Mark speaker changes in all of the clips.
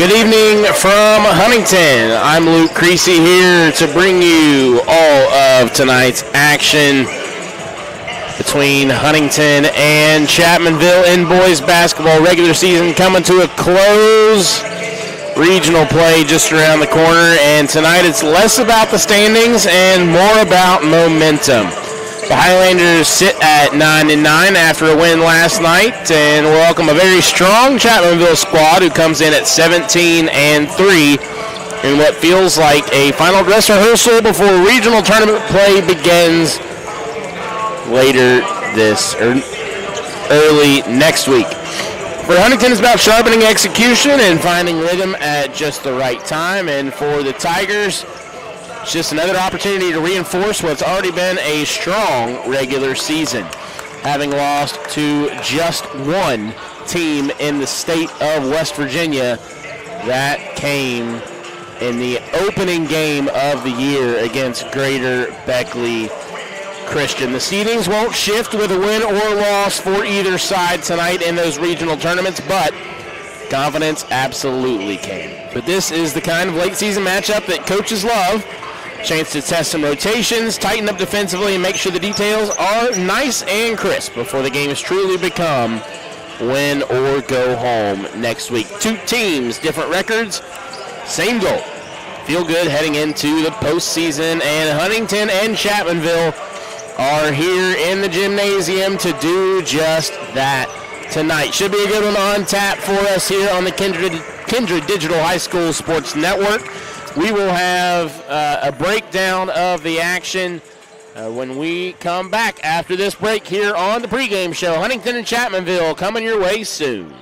Speaker 1: Good evening from Huntington. I'm Luke Creasy here to bring you all of tonight's action between Huntington and Chapmanville in boys basketball. Regular season coming to a close. Regional play just around the corner, and tonight it's less about the standings and more about momentum. The Highlanders sit at 9-9 after a win last night, and welcome a very strong Chapmanville squad who comes in at 17-3 in what feels like a final dress rehearsal before regional tournament play begins later this or early next week. For Huntington, it's about sharpening execution and finding rhythm at just the right time, and for the Tigers, it's just another opportunity to reinforce what's already been a strong regular season. Having lost to just one team in the state of West Virginia, that came in the opening game of the year against Greater Beckley Christian. The seedings won't shift with a win or loss for either side tonight in those regional tournaments, but confidence absolutely can. But this is the kind of late season matchup that coaches love. Chance to test some rotations, tighten up defensively, and make sure the details are nice and crisp before the game has truly become win or go home next week. Two teams, different records, same goal. Feel good heading into the postseason, and Huntington and Chapmanville are here in the gymnasium to do just that tonight. Should be a good one on tap for us here on the Kindred Digital High School Sports Network. We will have a breakdown of the action when we come back after this break here on the pregame show. Huntington and Chapmanville coming your way soon.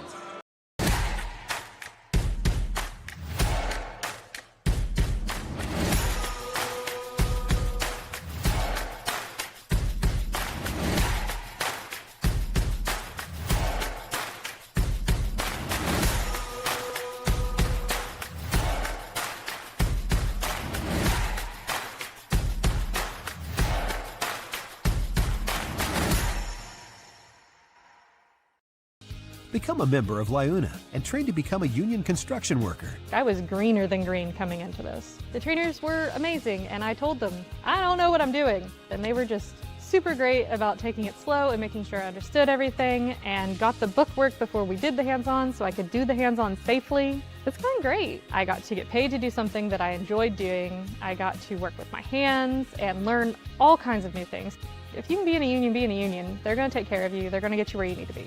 Speaker 2: Become a member of LIUNA and train to become a union construction worker.
Speaker 3: I was greener than green coming into this. The trainers were amazing, and I told them, I don't know what I'm doing. And they were just super great about taking it slow and making sure I understood everything and got the book work before we did the hands-on so I could do the hands-on safely. It's going great. I got to get paid to do something that I enjoyed doing. I got to work with my hands and learn all kinds of new things. If you can be in a union, be in a union. They're going to take care of you. They're going to get you where you need to be.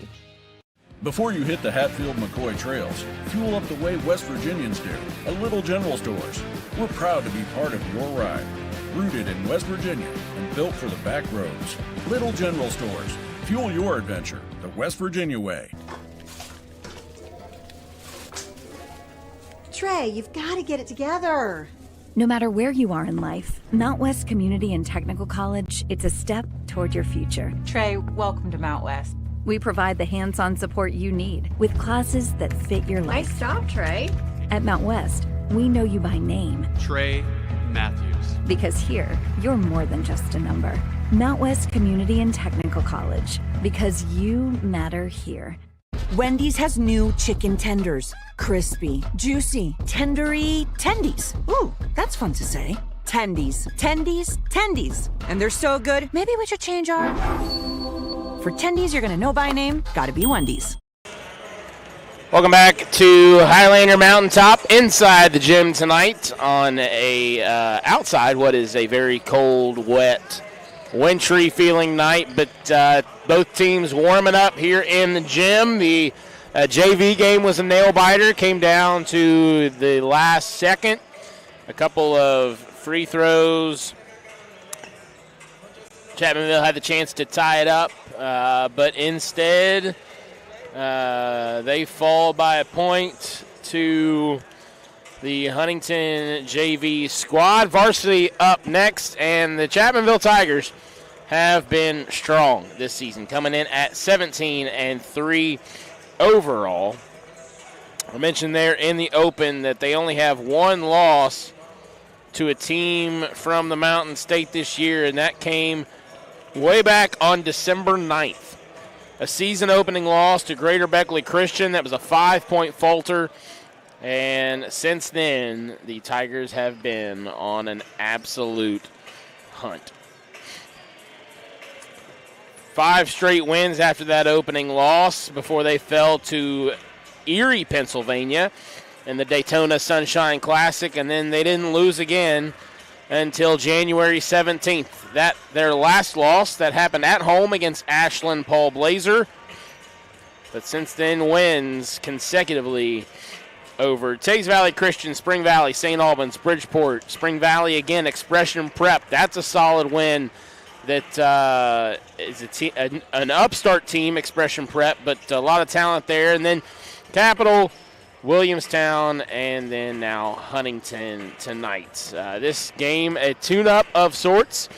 Speaker 4: Before you hit the Hatfield-McCoy trails, fuel up the way West Virginians do at Little General Stores. We're proud to be part of your ride. Rooted in West Virginia and built for the back roads. Little General Stores. Fuel your adventure the West Virginia way.
Speaker 5: Trey, you've got to get it together.
Speaker 6: No matter where you are in life, Mount West Community and Technical College, it's a step toward your future.
Speaker 7: Trey, welcome to Mount West.
Speaker 6: We provide the hands-on support you need with classes that fit your life.
Speaker 5: Nice job, Trey.
Speaker 6: At Mount West, we know you by name.
Speaker 8: Trey Matthews.
Speaker 6: Because here, you're more than just a number. Mount West Community and Technical College. Because you matter here.
Speaker 9: Wendy's has new chicken tenders. Crispy, juicy, tendery tendies. Ooh, that's fun to say. Tendies, tendies, tendies. And they're so good, maybe we should change our... For tendies you're gonna know by name, gotta be Wendy's.
Speaker 1: Welcome back to Highlander Mountaintop inside the gym tonight on a outside what is a very cold, wet, wintry feeling night, but both teams warming up here in the gym. The JV game was a nail biter, came down to the last second. A couple of free throws. Chapmanville had the chance to tie it up, but instead they fall by a point to the Huntington JV squad. Varsity up next, and the Chapmanville Tigers have been strong this season, coming in at 17-3 overall. I mentioned there in the open that they only have one loss to a team from the Mountain State this year, and that came way back on December 9th. A season-opening loss to Greater Beckley Christian. That was a 5-point falter And since then, the Tigers have been on an absolute hunt. 5 straight wins after that opening loss before they fell to Erie, Pennsylvania in the Daytona Sunshine Classic, and then they didn't lose again until January 17th. That their last loss that happened at home against Ashland Paul Blazer. But since then, wins consecutively over Teays Valley Christian, Spring Valley, St. Albans, Bridgeport, Spring Valley again, Expression Prep. That's a solid win. That is an upstart team, Expression Prep, but a lot of talent there. And then Capital, Williamstown, and then now Huntington tonight. This game, a tune-up of sorts.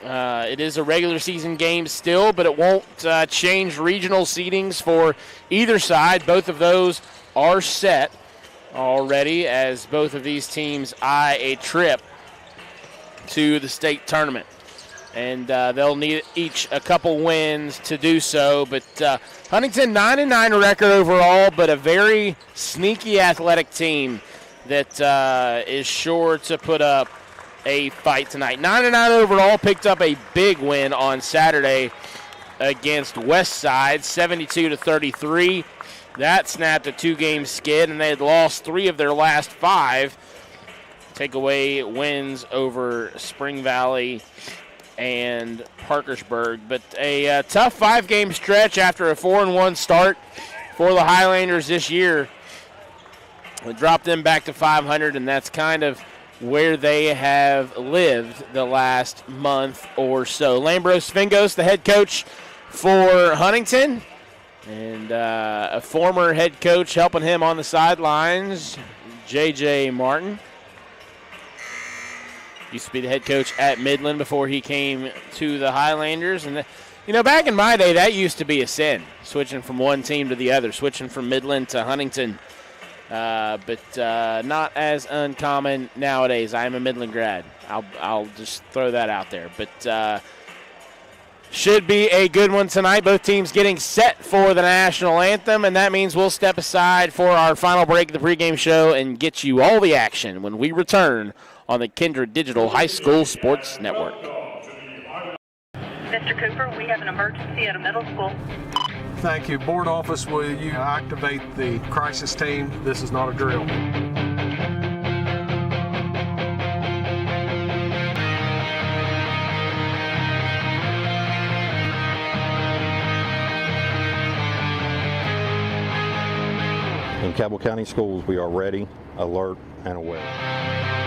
Speaker 1: It is a regular season game still, but it won't change regional seedings for either side. Both of those are set already as both of these teams eye a trip to the state tournament. And they'll need each a couple wins to do so. But Huntington 9-9 record overall, but a very sneaky athletic team that is sure to put up a fight tonight. 9-9 overall, picked up a big win on Saturday against Westside, 72-33. That snapped a 2-game skid, and they had lost 3 of their last 5. Take away wins over Spring Valley and Parkersburg. But a tough 5-game stretch after a 4-1 start for the Highlanders this year. It dropped them back to 500, and that's kind of where they have lived the last month or so. Lambros Fingos, the head coach for Huntington, and a former head coach helping him on the sidelines, J.J. Martin. Used to be the head coach at Midland before he came to the Highlanders. And, back in my day, that used to be a sin, switching from one team to the other, switching from Midland to Huntington. But not as uncommon nowadays. I am a Midland grad. I'll just throw that out there. But should be a good one tonight. Both teams getting set for the national anthem, and that means we'll step aside for our final break of the pregame show and get you all the action when we return on the Kindred Digital High School Sports Network.
Speaker 10: Mr. Cooper, we have an emergency at a middle school.
Speaker 11: Thank you. Board office, will you activate the crisis team? This is not a drill.
Speaker 12: In Cabell County Schools, we are ready, alert, and aware.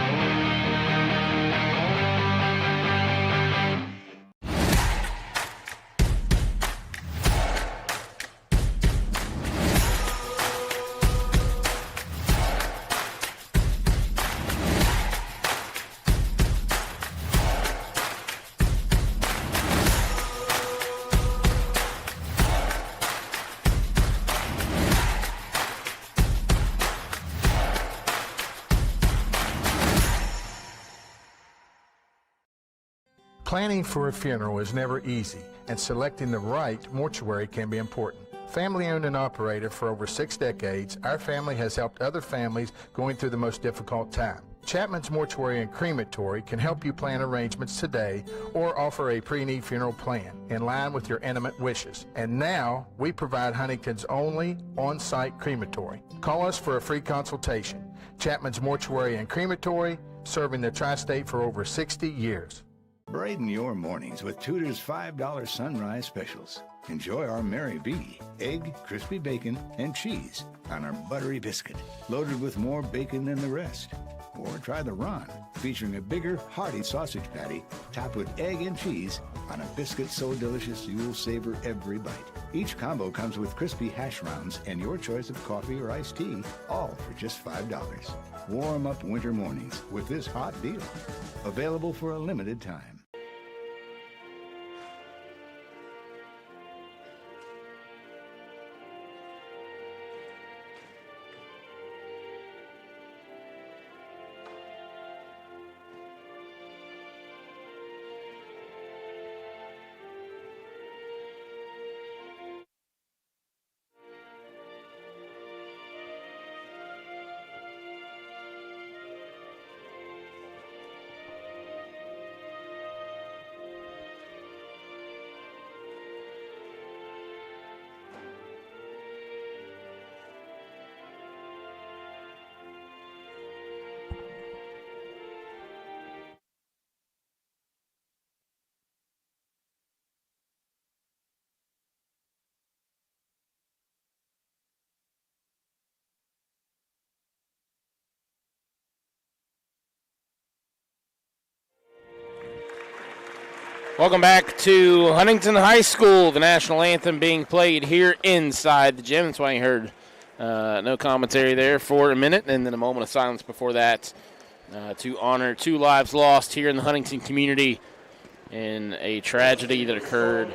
Speaker 13: Planning for a funeral is never easy, and selecting the right mortuary can be important. Family owned and operated for over 6 decades, our family has helped other families going through the most difficult time. Chapman's Mortuary and Crematory can help you plan arrangements today or offer a pre-need funeral plan in line with your intimate wishes. And now, we provide Huntington's only on-site crematory. Call us for a free consultation. Chapman's Mortuary and Crematory, serving the tri-state for over 60 years.
Speaker 14: Brighten your mornings with Tudor's $5 sunrise specials. Enjoy our Mary B, egg, crispy bacon, and cheese on our buttery biscuit, loaded with more bacon than the rest. Or try the Ron, featuring a bigger, hearty sausage patty topped with egg and cheese on a biscuit so delicious you'll savor every bite. Each combo comes with crispy hash browns and your choice of coffee or iced tea, all for just $5. Warm up winter mornings with this hot deal. Available for a limited time.
Speaker 1: Welcome back to Huntington High School. The national anthem being played here inside the gym. That's why you heard no commentary there for a minute, and then a moment of silence before that to honor 2 lives lost here in the Huntington community in a tragedy that occurred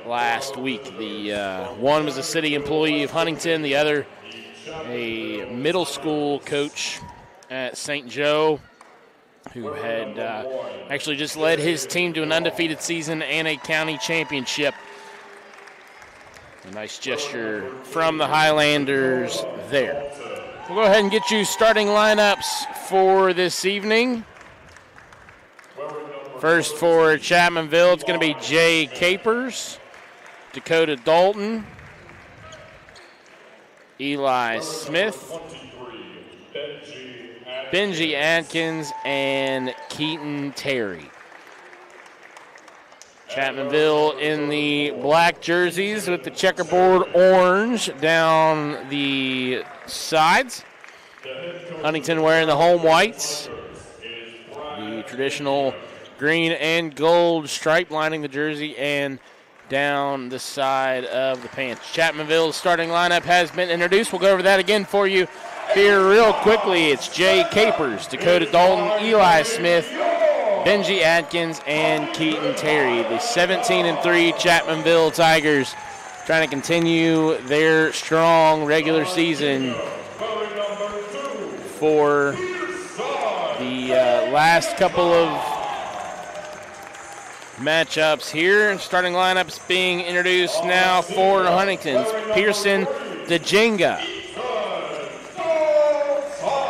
Speaker 1: last week. The one was a city employee of Huntington, the other a middle school coach at St. Joe, who had actually just led his team to an undefeated season and a county championship. A nice gesture from the Highlanders there. We'll go ahead and get you starting lineups for this evening. First for Chapmanville, it's going to be Jay Capers, Dakota Dalton, Eli Smith, Benji Atkins, and Keaton Terry. Chapmanville in the black jerseys with the checkerboard orange down the sides. Huntington wearing the home whites. The traditional green and gold stripe lining the jersey and down the side of the pants. Chapmanville's starting lineup has been introduced. We'll go over that again for you here real quickly. It's Jay Capers, Dakota Dalton, Eli Smith, Benji Atkins, and Keaton Terry. The 17-3 Chapmanville Tigers trying to continue their strong regular season for the last couple of matchups here. Starting lineups being introduced now for Huntington's. Pearson DeJinga,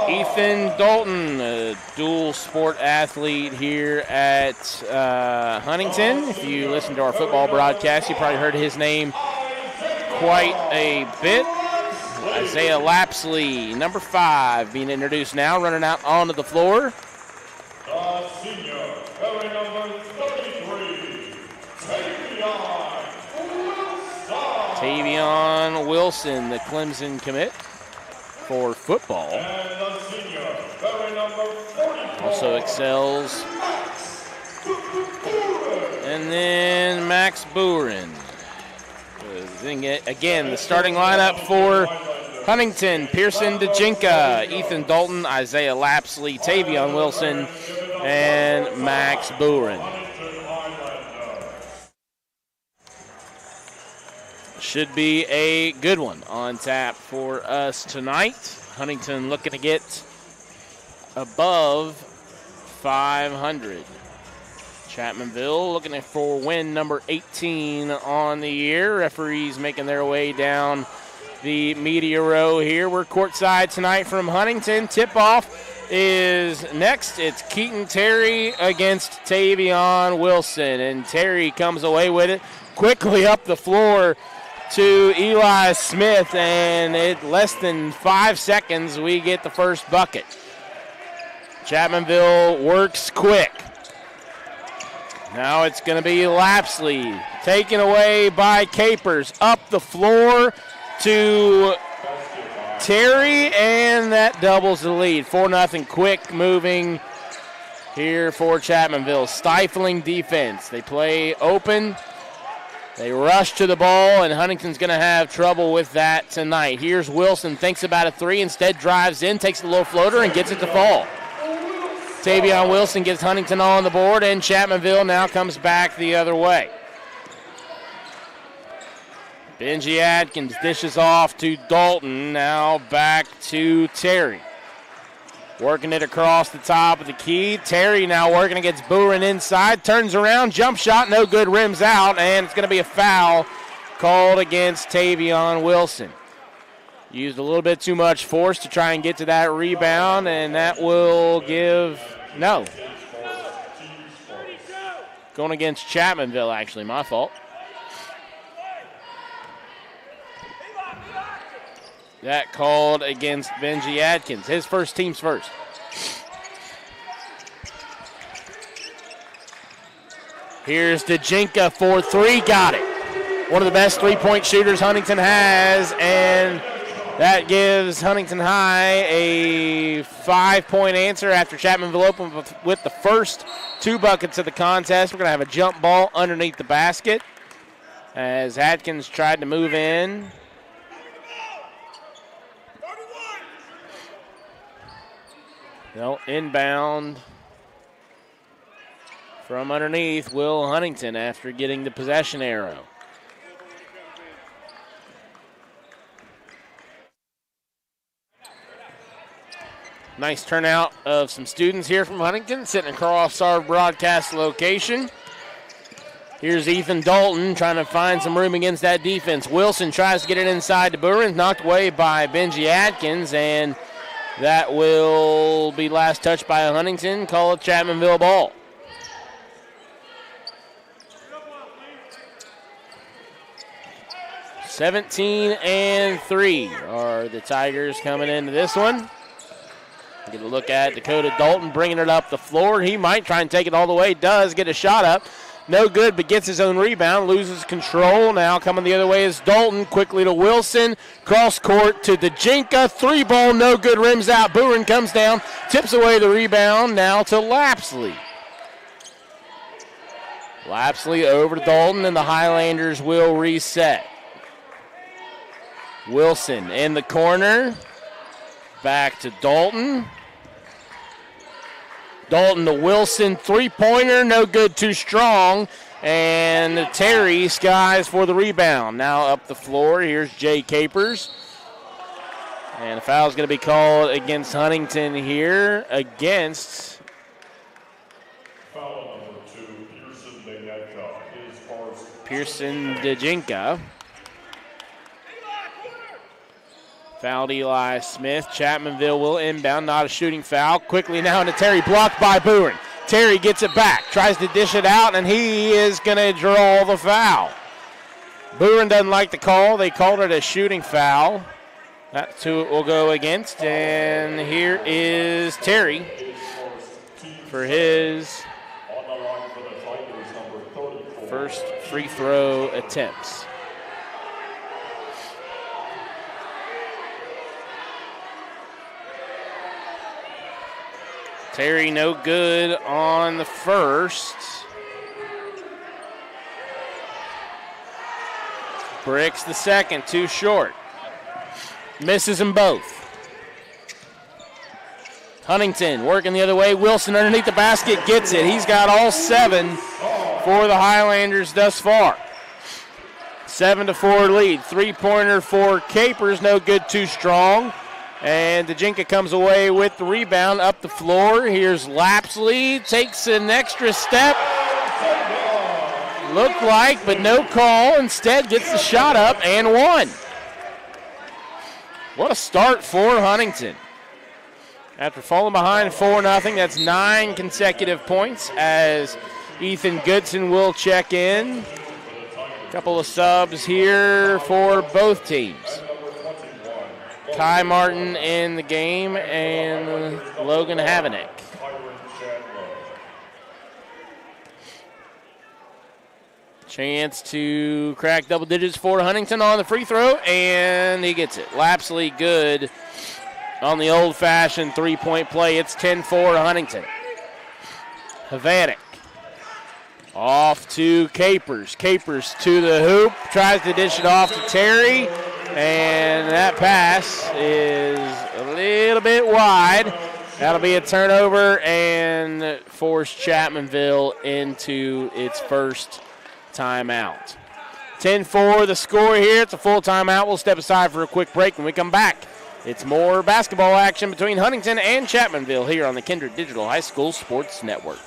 Speaker 1: Ethan Dalton, a dual sport athlete here at Huntington. If you listen to our football broadcast, you probably heard his name quite a bit. Isaiah Lapsley, number 5, being introduced now, running out onto the floor. Tavion Wilson, the Clemson commit for football. Also excels. And then Max Buren. Again, the starting lineup for Huntington: Pearson DeJinka, Ethan Dalton, Isaiah Lapsley, Tavion Wilson, and Max Buren. Should be a good one on tap for us tonight. Huntington looking to get above 500. Chapmanville looking for win number 18 on the year. Referees making their way down the media row here. We're courtside tonight from Huntington. Tip-off is next. It's Keaton Terry against Tavion Wilson, and Terry comes away with it quickly up the floor to Eli Smith, and in less than 5 seconds, we get the first bucket. Chapmanville works quick. Now it's going to be Lapsley, taken away by Capers, up the floor to Terry, and that doubles the lead. 4-0 quick moving here for Chapmanville. Stifling defense. They play open. They rush to the ball, and Huntington's going to have trouble with that tonight. Here's Wilson, thinks about a 3, instead drives in, takes the low floater, and gets it to fall. Tavion Wilson gets Huntington on the board, and Chapmanville now comes back the other way. Benji Atkins dishes off to Dalton, now back to Terry. Working it across the top of the key. Terry now working against Buren inside. Turns around, jump shot, no good, rims out, and it's going to be a foul called against Tavion Wilson. Used a little bit too much force to try and get to that rebound, and that will give, no. Going against Chapmanville, actually, my fault. That called against Benji Atkins. His first, team's first. Here's DeJinka for 3, got it. One of the best three-point shooters Huntington has, and That gives Huntington High a 5-point answer after Chapmanville opened with the first 2 buckets of the contest. We're going to have a jump ball underneath the basket as Atkins tried to move in. They'll inbound from underneath Will Huntington after getting the possession arrow. Nice turnout of some students here from Huntington sitting across our broadcast location. Here's Ethan Dalton trying to find some room against that defense. Wilson tries to get it inside to Buren, knocked away by Benji Atkins, and that will be last touched by Huntington. Call it Chapmanville ball. (17-3) are the Tigers coming into this one. Get a look at Dakota Dalton bringing it up the floor. He might try and take it all the way. Does get a shot up. No good, but gets his own rebound. Loses control. Now coming the other way is Dalton. Quickly to Wilson. Cross court to Dejinka. 3-ball, no good. Rims out. Buren comes down. Tips away the rebound. Now to Lapsley. Lapsley over to Dalton, and the Highlanders will reset. Wilson in the corner. Back to Dalton. Dalton to Wilson, 3-pointer, no good, too strong. And Terry skies for the rebound. Now up the floor, here's Jay Capers. And a foul is going to be called against Huntington here, against Pearson Dejinka. Fouled Eli Smith. Chapmanville will inbound, not a shooting foul. Quickly now into Terry, blocked by Buren. Terry gets it back, tries to dish it out, and he is going to draw the foul. Buren doesn't like the call. They called it a shooting foul. That's who it will go against. And here is Terry for his first free throw attempts. Terry no good on the first. Bricks the second, too short. Misses them both. Huntington working the other way. Wilson underneath the basket gets it. He's got all 7 for the Highlanders thus far. 7-4 lead. 3-pointer for Capers, no good, too strong. And Dejinka comes away with the rebound up the floor. Here's Lapsley, takes an extra step. Looked like, but no call. Instead gets the shot up and one. What a start for Huntington. After falling behind 4-0, that's 9 consecutive points as Ethan Goodson will check in. A couple of subs here for both teams. Kai Martin in the game and Logan Havanek. Chance to crack double digits for Huntington on the free throw, and he gets it. Lapsley good on the old-fashioned three-point play. It's 10-4 Huntington. Havanek off to Capers. Capers to the hoop, tries to dish it off to Terry. And that pass is a little bit wide. That'll be a turnover and force Chapmanville into its first timeout. 10-4 the score here. It's a full timeout. We'll step aside for a quick break. When we come back, it's more basketball action between Huntington and Chapmanville here on the Kindred Digital High School Sports Network.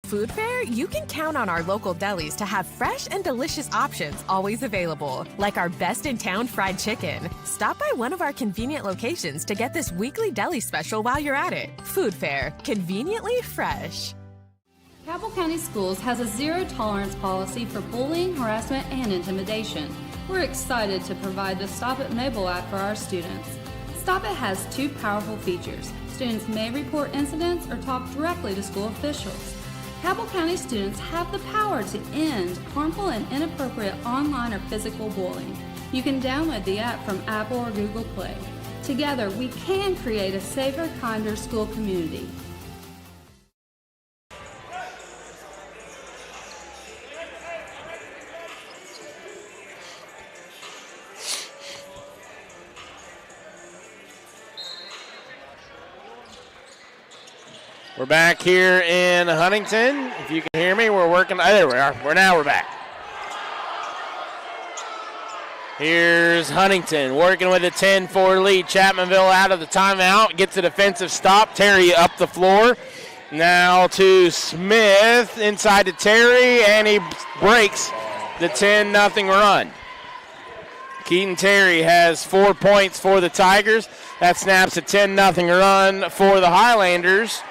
Speaker 15: Food fair, you can count on our local delis to have fresh and delicious options always available, like our best in town fried chicken. Stop by one of our convenient locations to get this weekly deli special while you're at it. Food fair, conveniently fresh.
Speaker 16: Cabell County Schools has a zero-tolerance policy for bullying, harassment, and intimidation. We're excited to provide the Stop It mobile app for our students. Stop It has 2 powerful features. Students may report incidents or talk directly to school officials. Cabell County students have the power to end harmful and inappropriate online or physical bullying. You can download the app from Apple or Google Play. Together, we can create a safer, kinder school community.
Speaker 1: We're back here in Huntington. If you can hear me, we're working. Oh, there we are. We're back. Here's Huntington working with a 10-4 lead. Chapmanville out of the timeout. Gets a defensive stop. Terry up the floor. Now to Smith. Inside to Terry, and he breaks the 10-0 run. Keaton Terry has 4 points for the Tigers. That snaps a 10-0 run for the Highlanders.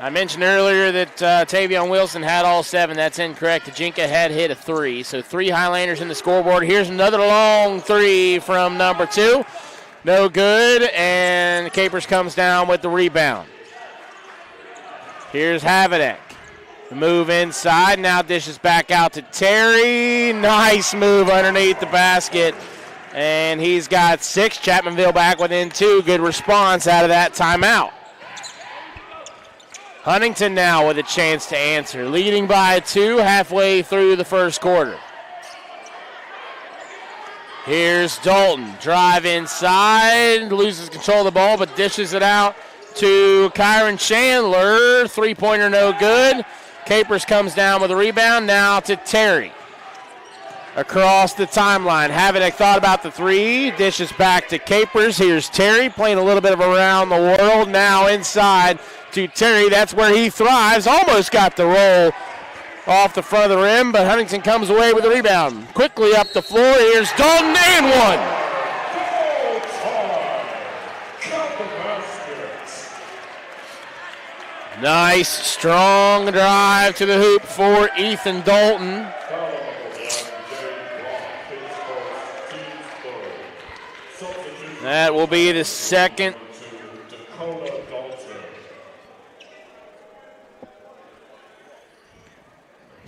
Speaker 1: I mentioned earlier that Tavion Wilson had all 7. That's incorrect. Tajinka had hit a 3. So 3 Highlanders in the scoreboard. Here's another long 3 from number 2. No good, and Capers comes down with the rebound. Here's Havidek. The move inside. Now dishes back out to Terry. Nice move underneath the basket. And he's got 6. Chapmanville back within 2. Good response out of that timeout. Huntington now with a chance to answer, leading by 2 halfway through the first quarter. Here's Dalton, drive inside, loses control of the ball, but dishes it out to Kyron Chandler. 3-pointer no good. Capers comes down with a rebound, now to Terry. Across the timeline, Havidek thought about the 3, dishes back to Capers. Here's Terry playing a little bit of around the world, now inside to Terry. That's where he thrives. Almost got the roll off the front of the rim, but Huntington comes away with the rebound. Quickly up the floor. Here's Dalton and 1. Nice, strong drive to the hoop for Ethan Dalton. That will be the second.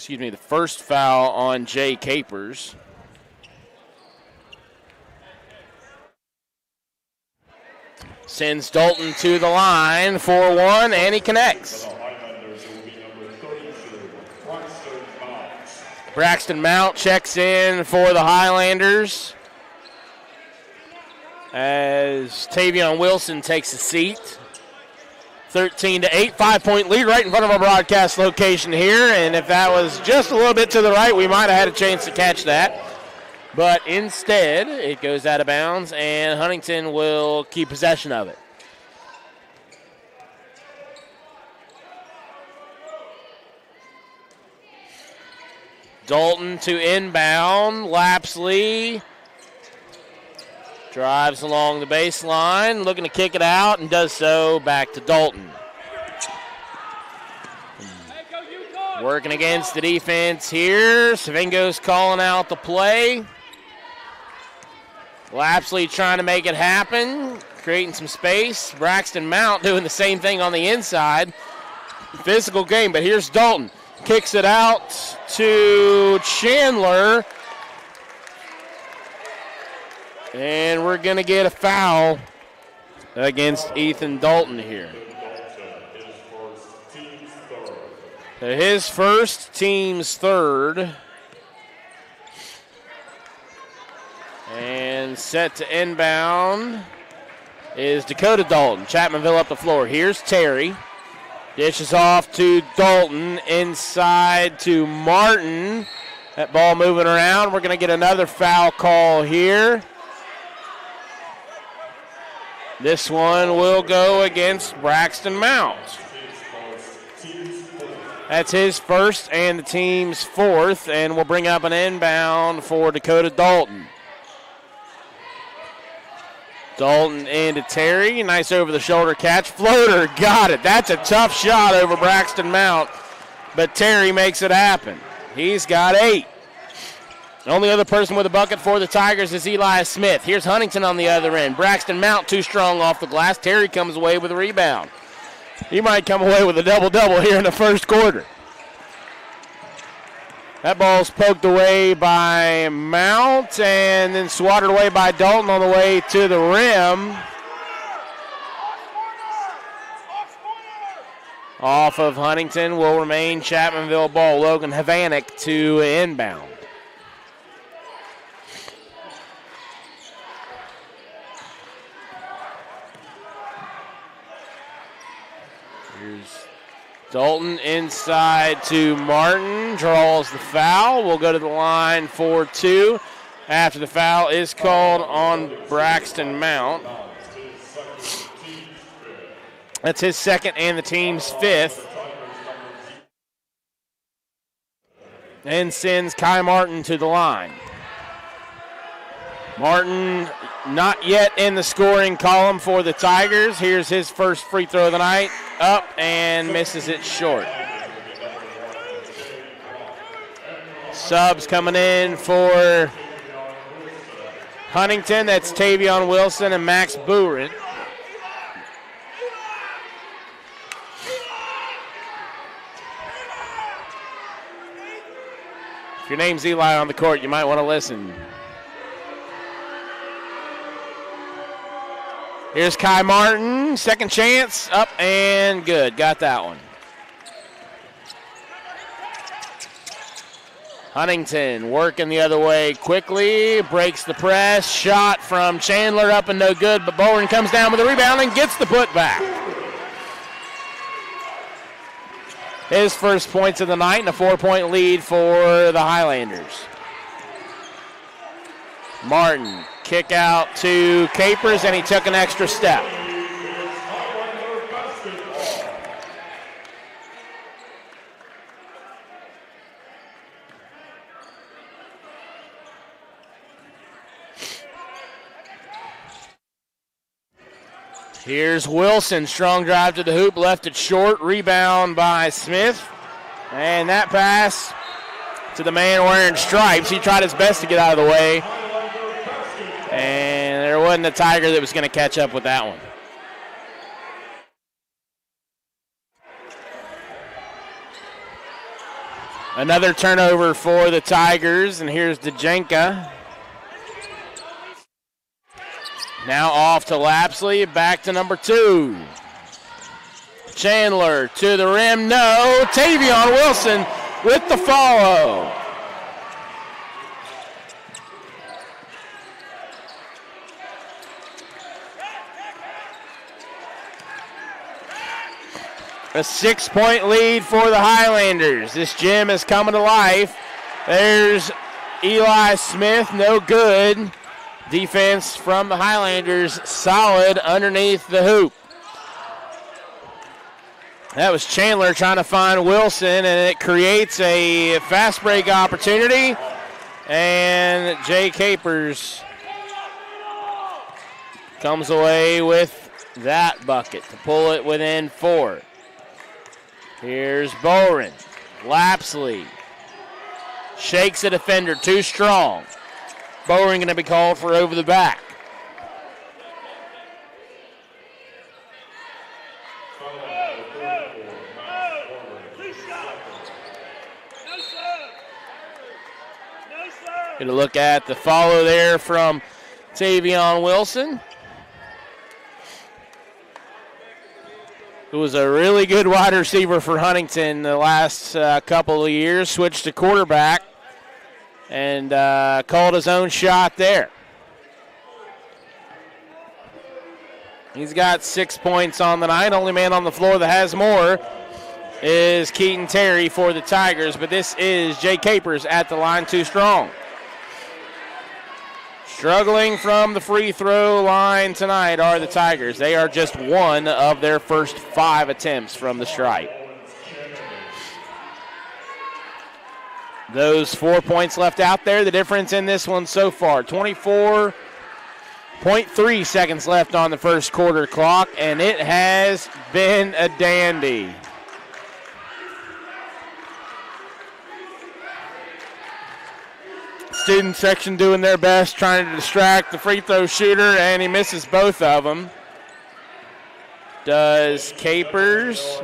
Speaker 1: The first foul on Jay Capers. Sends Dalton to the line for 1, and he connects. Braxton Mount checks in for the Highlanders as Tavion Wilson takes a seat. 13-8, 5-point lead right in front of our broadcast location here. And if that was just a little bit to the right, we might have had a chance to catch that. But instead, it goes out of bounds, and Huntington will keep possession of it. Dalton to inbound. Lapsley drives along the baseline, looking to kick it out, and does so back to Dalton. Working against the defense here. Savingo's calling out the play. Lapsley trying to make it happen, creating some space. Braxton Mount doing the same thing on the inside. Physical game, but here's Dalton. Kicks it out to Chandler. And we're going to get a foul against Ethan Dalton here. His first, team's third. And set to inbound is Dakota Dalton. Chapmanville up the floor. Here's Terry. Dishes off to Dalton. Inside to Martin. That ball moving around. We're going to get another foul call here. This one will go against Braxton Mount. That's his first and the team's fourth, and we'll bring up an inbound for Dakota Dalton. Dalton into Terry. Nice over-the-shoulder catch. Floater, got it. That's a tough shot over Braxton Mount, but Terry makes it happen. He's got 8. The only other person with a bucket for the Tigers is Eli Smith. Here's Huntington on the other end. Braxton Mount too strong off the glass. Terry comes away with a rebound. He might come away with a double-double here in the first quarter. That ball's poked away by Mount and then swatted away by Dalton on the way to the rim. Off of Huntington will remain Chapmanville ball. Logan Havanek to inbound. Here's Dalton inside to Martin. Draws the foul. We'll go to the line for 2 after the foul is called on Braxton Mount. That's his second and the team's 5th. And sends Kai Martin to the line. Martin not yet in the scoring column for the Tigers. Here's his first free throw of the night. Up and misses it short. Subs coming in for Huntington. That's Tavion Wilson and Max Buren. If your name's Eli on the court, you might want to listen. Here's Kai Martin, second chance, up and good. Got that one. Huntington working the other way quickly, breaks the press, shot from Chandler up and no good, but Bowen comes down with the rebound and gets the putback. His first points of the night and a 4-point lead for the Highlanders. Martin, kick out to Capers, and he took an extra step. Here's Wilson, strong drive to the hoop, left it short, rebound by Smith. And that pass to the man wearing stripes. He tried his best to get out of the way. And there wasn't a Tiger that was going to catch up with that one. Another turnover for the Tigers, and here's DeJanka. Now off to Lapsley, back to number 2. Chandler to the rim, no. Tavion Wilson with the follow. A 6-point lead for the Highlanders. This gym is coming to life. There's Eli Smith, no good. Defense from the Highlanders, solid underneath the hoop. That was Chandler trying to find Wilson, and it creates a fast break opportunity. And Jay Capers comes away with that bucket to pull it within 4. Here's Boren. Lapsley shakes a defender, too strong. Bowen going to be called for over the back. Going to look at the follow there from Tavion Wilson, who was a really good wide receiver for Huntington the last couple of years. Switched to quarterback and called his own shot there. He's got 6 points on the night. Only man on the floor that has more is Keaton Terry for the Tigers, but this is Jay Capers at the line, too strong. Struggling from the free throw line tonight are the Tigers. They are just one of their first 5 attempts from the stripe. Those 4 points left out there, the difference in this one so far. 24.3 seconds left on the first quarter clock, and it has been a dandy. Student section doing their best, trying to distract the free throw shooter, and he misses both of them. Does Capers.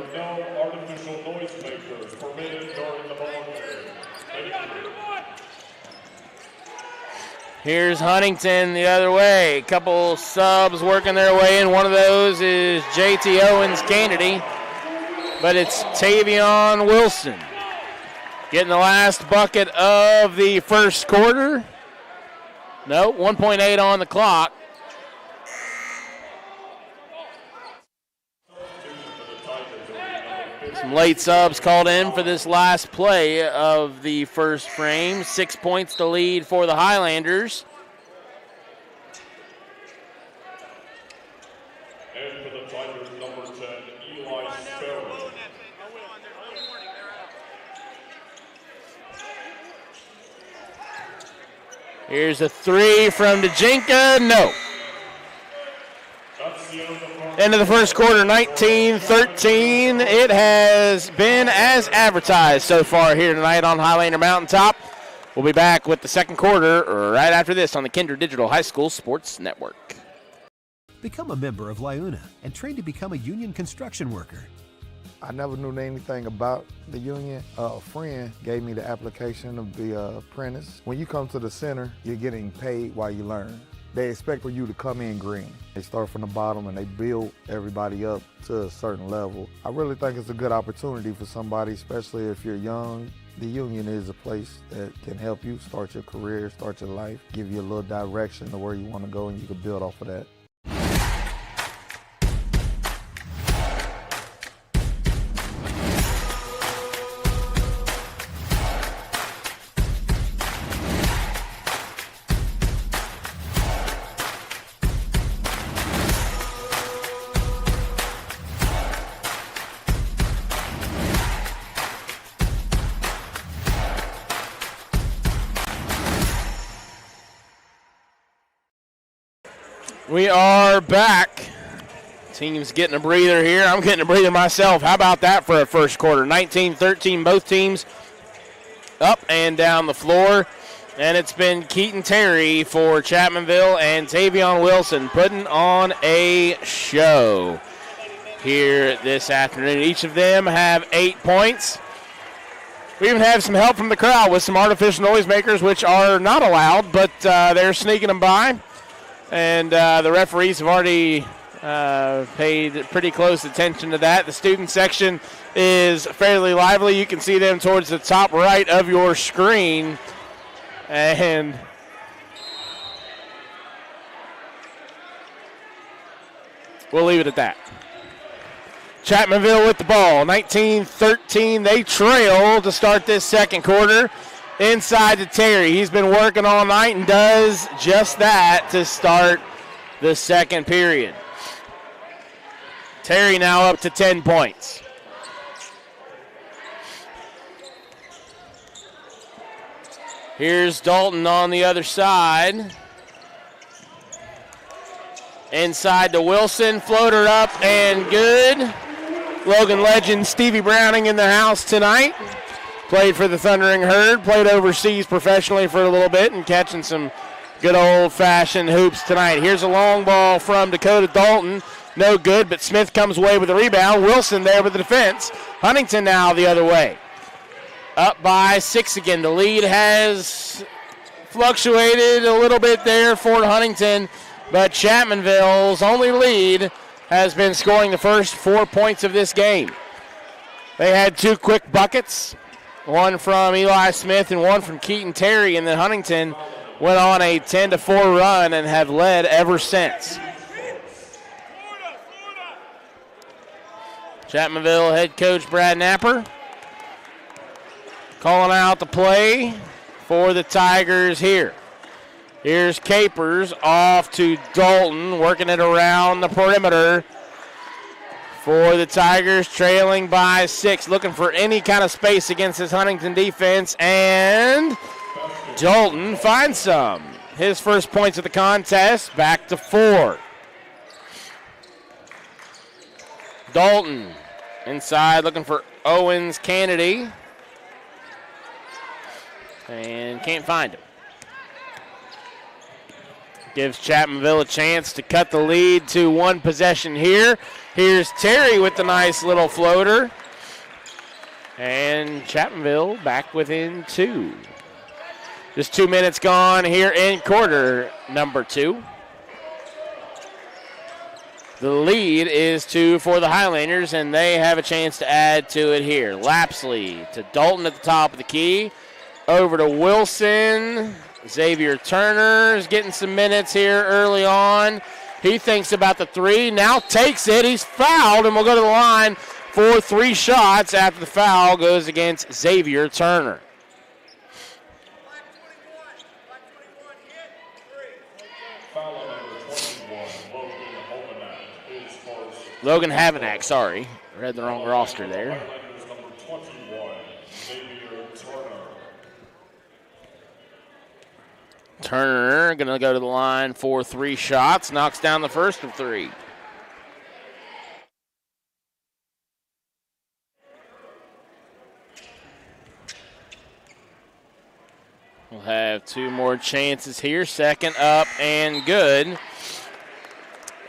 Speaker 1: Here's Huntington the other way. A couple subs working their way in. One of those is J.T. Owens Kennedy, but it's Tavion Wilson getting the last bucket of the first quarter. No, 1.8 on the clock. Some late subs called in for this last play of the first frame. 6 points to lead for the Highlanders.
Speaker 17: And for the Tigers, number 10, Eli Sparrow.
Speaker 1: Here's a three from Dejinka. No. End of the first quarter, 19-13. It has been as advertised so far here tonight on Highlander Mountaintop. We'll be back with the second quarter right after this on the Kindred Digital High School Sports Network.
Speaker 2: Become a member of Liuna and train to become a union construction worker.
Speaker 18: I never knew anything about the union. A friend gave me the application to be an apprentice. When you come to the center, you're getting paid while you learn. They expect for you to come in green. They start from the bottom and they build everybody up to a certain level. I really think it's a good opportunity for somebody, especially if you're young. The union is a place that can help you start your career, start your life, give you a little direction to where you want to go, and you can build off of that.
Speaker 1: We are back. Team's getting a breather here. I'm getting a breather myself. How about that for a first quarter? 19-13, both teams up and down the floor. And it's been Keaton Terry for Chapmanville and Tavion Wilson putting on a show here this afternoon. Each of them have 8 points. We even have some help from the crowd with some artificial noisemakers, which are not allowed, but they're sneaking them by. And the referees have already paid pretty close attention to that. The student section is fairly lively. You can see them towards the top right of your screen. And we'll leave it at that. Chapmanville with the ball, 19-13. They trail to start this second quarter. Inside to Terry. He's been working all night and does just that to start the second period. Terry now up to 10 points. Here's Dalton on the other side. Inside to Wilson. Floater up and good. Logan legend Stevie Browning in the house tonight. Played for the Thundering Herd, played overseas professionally for a little bit and catching some good old-fashioned hoops tonight. Here's a long ball from Dakota Dalton. No good, but Smith comes away with the rebound. Wilson there with the defense. Huntington now the other way. Up by 6 again. The lead has fluctuated a little bit there for Huntington, but Chapmanville's only lead has been scoring the first 4 points of this game. They had 2 quick buckets. One from Eli Smith and one from Keaton Terry, and then Huntington went on a 10-4 run and have led ever since. Chapmanville head coach Brad Napper calling out the play for the Tigers here. Here's Capers off to Dalton, working it around the perimeter. For the Tigers, trailing by 6, looking for any kind of space against this Huntington defense, and Dalton finds some. His first points of the contest, back to 4. Dalton inside, looking for Owens Kennedy, and can't find him. Gives Chapmanville a chance to cut the lead to 1 possession here. Here's Terry with the nice little floater. And Chapmanville back within 2. Just 2 minutes gone here in quarter number 2. The lead is 2 for the Highlanders, and they have a chance to add to it here. Lapsley to Dalton at the top of the key. Over to Wilson. Xavier Turner is getting some minutes here early on. He thinks about the 3, now takes it. He's fouled, and will go to the line for 3 shots after the foul goes against Xavier Turner. Logan Havenack, sorry. Read the wrong roster there. Turner going to go to the line for 3 shots. Knocks down the first of 3. We'll have 2 more chances here. Second up and good.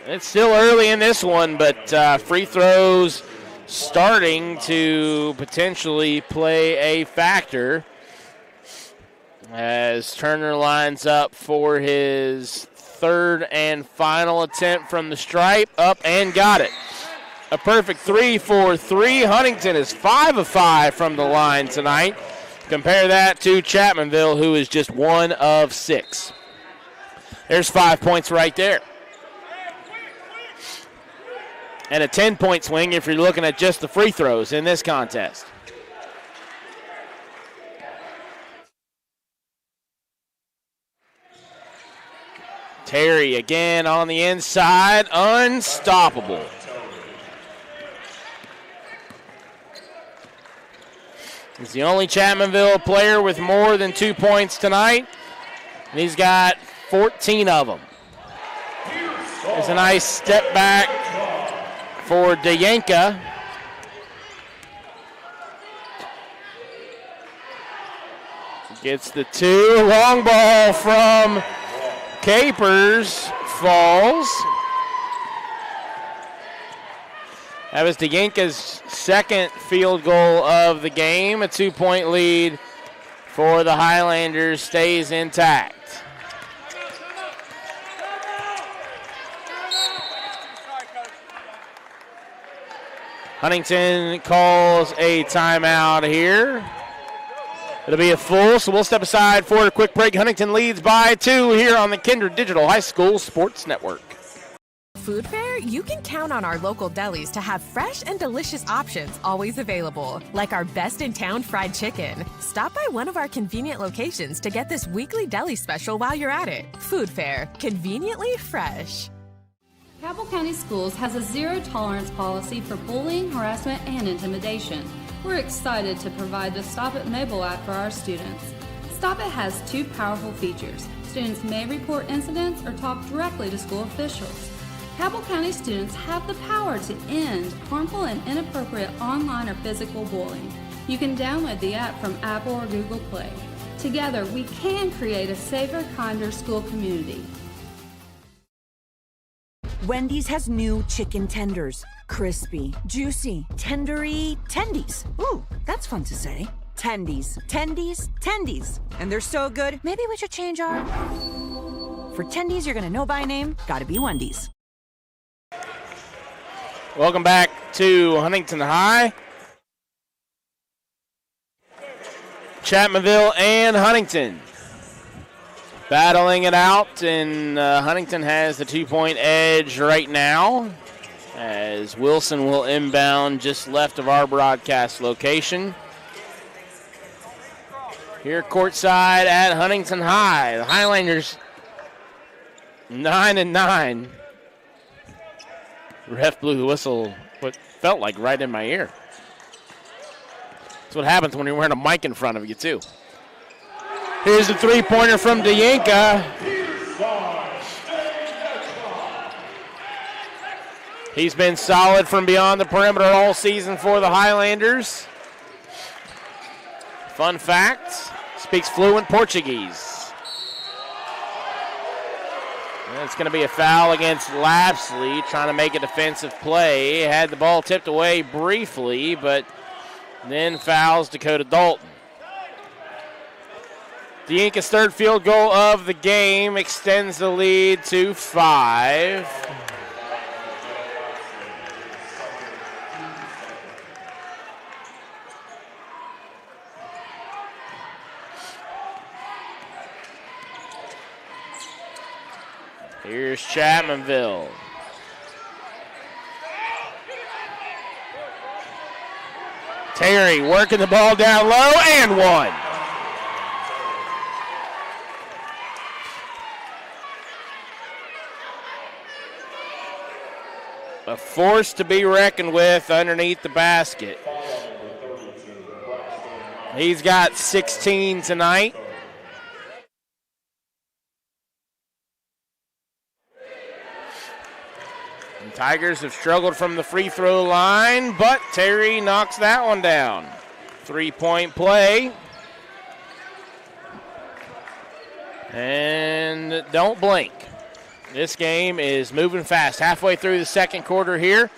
Speaker 1: It's still early in this one, but free throws starting to potentially play a factor as Turner lines up for his 3rd and final attempt from the stripe. Up and got it. A perfect 3 for 3. Huntington is 5 of 5 from the line tonight. Compare that to Chapmanville, who is just 1 of 6. There's 5 points right there. And a 10-point swing if you're looking at just the free throws in this contest. Terry again on the inside, unstoppable. He's the only Chapmanville player with more than 2 points tonight, and he's got 14 of them. There's a nice step back for Dayenka. Gets the 2. Long ball from Capers. Falls. That was Dayenka's 2nd field goal of the game. A 2-point lead for the Highlanders stays intact. Huntington calls a timeout here. It'll be a full, so we'll step aside for a quick break. Huntington leads by 2 here on the Kindred Digital High School Sports Network.
Speaker 15: Food fair, you can count on our local delis to have fresh and delicious options always available, like our best-in-town fried chicken. Stop by one of our convenient locations to get this weekly deli special while you're at it. Food fair, conveniently fresh.
Speaker 16: Cabell County Schools has a zero-tolerance policy for bullying, harassment, and intimidation. We're excited to provide the Stop It mobile app for our students. Stop It has 2 powerful features. Students may report incidents or talk directly to school officials. Cabell County students have the power to end harmful and inappropriate online or physical bullying. You can download the app from Apple or Google Play. Together, we can create a safer, kinder school community.
Speaker 9: Wendy's has new chicken tenders. Crispy, juicy, tendery tendies. Ooh, that's fun to say. Tendies, tendies, tendies. And they're so good, maybe we should change our... For tendies you're gonna know by name, gotta be Wendy's.
Speaker 1: Welcome back to Huntington High. Chapmanville and Huntington battling it out, and Huntington has the 2-point edge right now as Wilson will inbound just left of our broadcast location. Here courtside at Huntington High. The Highlanders 9-9. Ref blew the whistle, what felt like right in my ear. That's what happens when you're wearing a mic in front of you, too. Here's the 3-pointer from Dayenka. He's been solid from beyond the perimeter all season for the Highlanders. Fun fact, speaks fluent Portuguese. And it's going to be a foul against Lapsley, trying to make a defensive play. Had the ball tipped away briefly, but then fouls Dakota Dalton. Dianca's third field goal of the game extends the lead to 5. Here's Chapmanville. Terry working the ball down low and one. A force to be reckoned with underneath the basket. He's got 16 tonight. And Tigers have struggled from the free throw line, but Terry knocks that one down. 3-point play. And don't blink. This game is moving fast. Halfway through the second quarter here.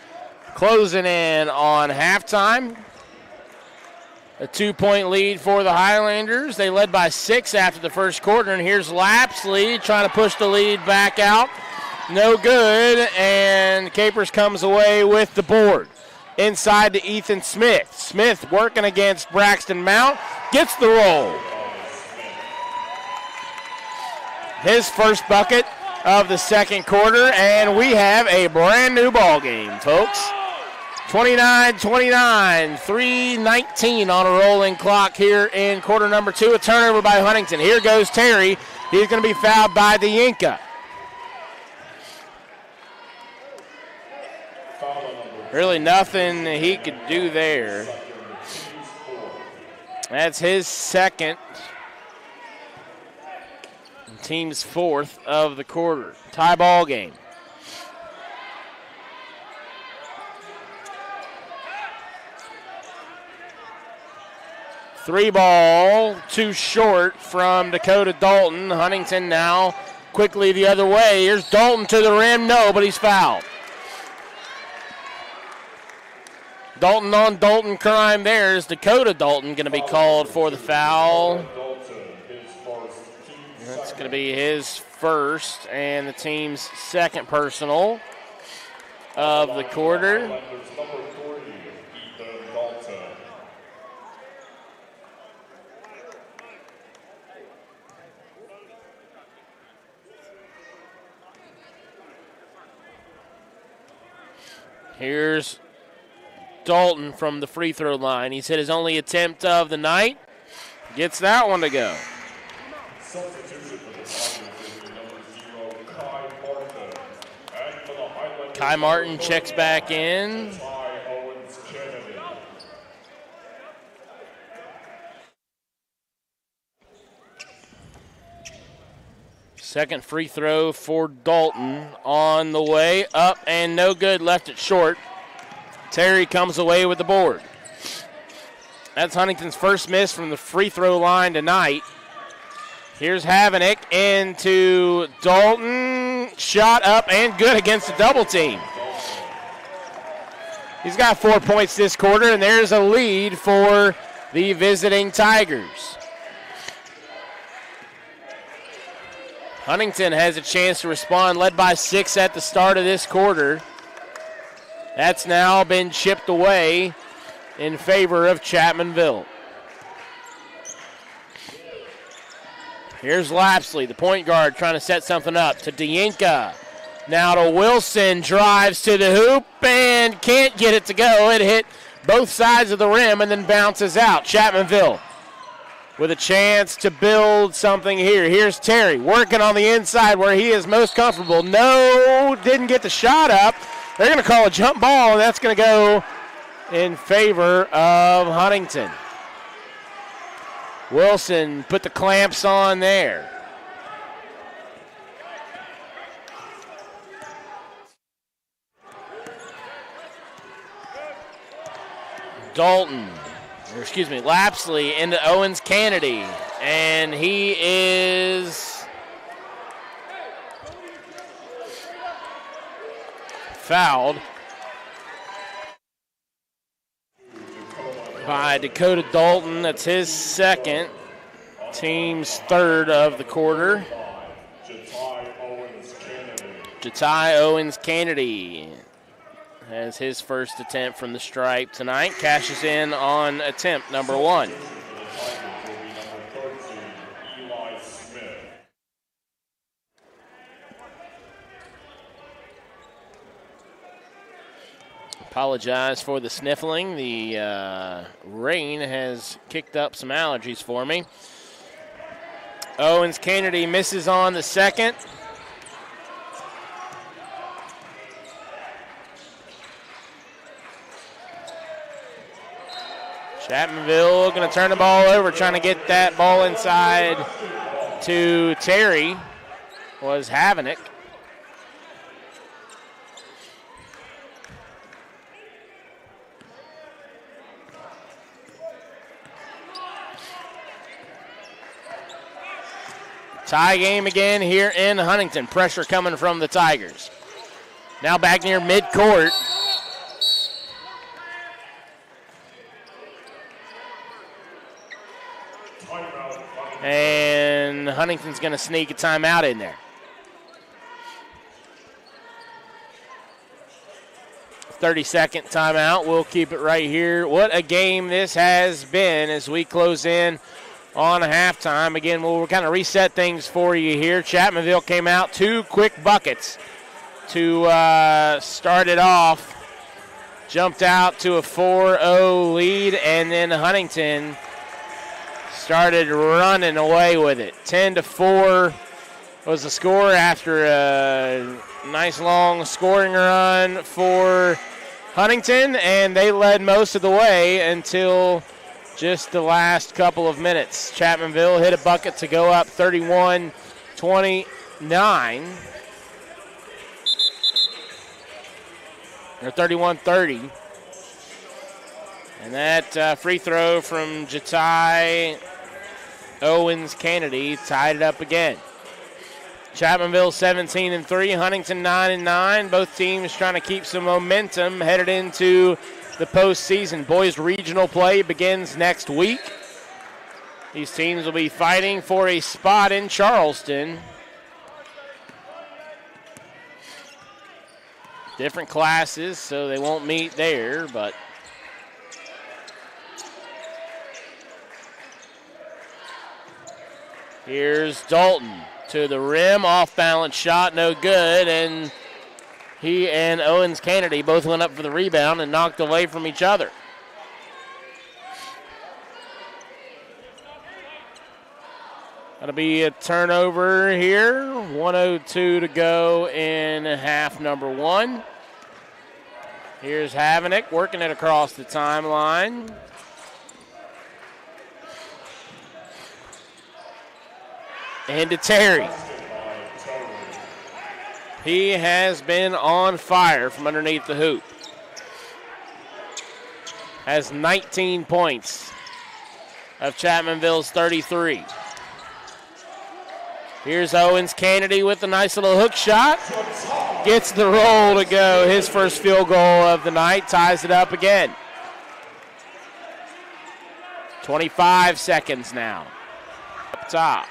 Speaker 1: Closing in on halftime. A 2-point lead for the Highlanders. They led by 6 after the first quarter. And here's Lapsley trying to push the lead back out. No good. And Capers comes away with the board. Inside to Ethan Smith. Smith working against Braxton Mount. Gets the roll. His first bucket of the second quarter, and we have a brand new ball game, folks. 29-29, 3:19 on a rolling clock here in quarter number 2. A turnover by Huntington. Here goes Terry. He's going to be fouled by Dianca. Really nothing he could do there. That's his second. Team's fourth of the quarter. Tie ball game. Three ball, too short from Dakota Dalton. Huntington now quickly the other way. Here's Dalton to the rim. No, but he's fouled. Dalton on Dalton crime there. Is Dakota Dalton going to be called for the foul? That's going to be his first and the team's second personal of the quarter. Here's Dalton from the free throw line. He's hit his only attempt of the night. Gets that one to go. Kai Martin checks back in. Second free throw for Dalton on the way. Up and no good, left it short. Terry comes away with the board. That's Huntington's first miss from the free throw line tonight. Here's Havenick into Dalton. Shot up and good against the double team. He's got 4 points this quarter, and there's a lead for the visiting Tigers. Huntington has a chance to respond, led by 6 at the start of this quarter. That's now been chipped away in favor of Chapmanville. Here's Lapsley, the point guard, trying to set something up to Dianca. Now to Wilson, drives to the hoop and can't get it to go. It hit both sides of the rim and then bounces out. Chapmanville with a chance to build something here. Here's Terry working on the inside where he is most comfortable. No, didn't get the shot up. They're going to call a jump ball, and that's going to go in favor of Huntington. Wilson put the clamps on there. Lapsley into Owens Kennedy, and he is fouled by Dakota Dalton. That's his second. Team's third of the quarter. Jatai Owens-Kennedy has his first attempt from the stripe tonight. Cashes in on attempt number 1. Apologize for the sniffling. The rain has kicked up some allergies for me. Owens-Kennedy misses on the second. Chapmanville going to turn the ball over, trying to get that ball inside to Terry. Was having it. Tie game again here in Huntington. Pressure coming from the Tigers. Now back near midcourt. And Huntington's going to sneak a timeout in there. 30-second timeout. We'll keep it right here. What a game this has been as we close in on halftime. Again, we'll kind of reset things for you here. Chapmanville came out 2 quick buckets to start it off. Jumped out to a 4-0 lead, and then Huntington started running away with it. 10-4 was the score after a nice long scoring run for Huntington, and they led most of the way until just the last couple of minutes. Chapmanville hit a bucket to go up 31-29. Or 31-30. And that free throw from Jatai Owens-Kennedy tied it up again. Chapmanville 17-3, Huntington 9-9. Both teams trying to keep some momentum headed into the postseason. Boys regional play begins next week. These teams will be fighting for a spot in Charleston. Different classes, so they won't meet there, but here's Dalton to the rim, off-balance shot, no good, and he and Owens-Kennedy both went up for the rebound and knocked away from each other. That'll be a turnover here. 1:02 to go in half number 1. Here's Havenick working it across the timeline. And to Terry. He has been on fire from underneath the hoop. Has 19 points of Chapmanville's 33. Here's Owens-Kennedy with a nice little hook shot. Gets the roll to go. His first field goal of the night. Ties it up again. 25 seconds now. Up top.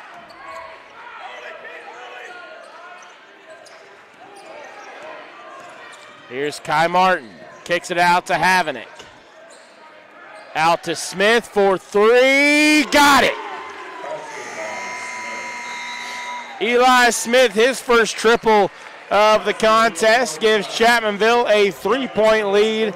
Speaker 1: Here's Kai Martin. Kicks it out to Havenick. Out to Smith for 3. Got it. Eli Smith, his first triple of the contest, gives Chapmanville a 3-point lead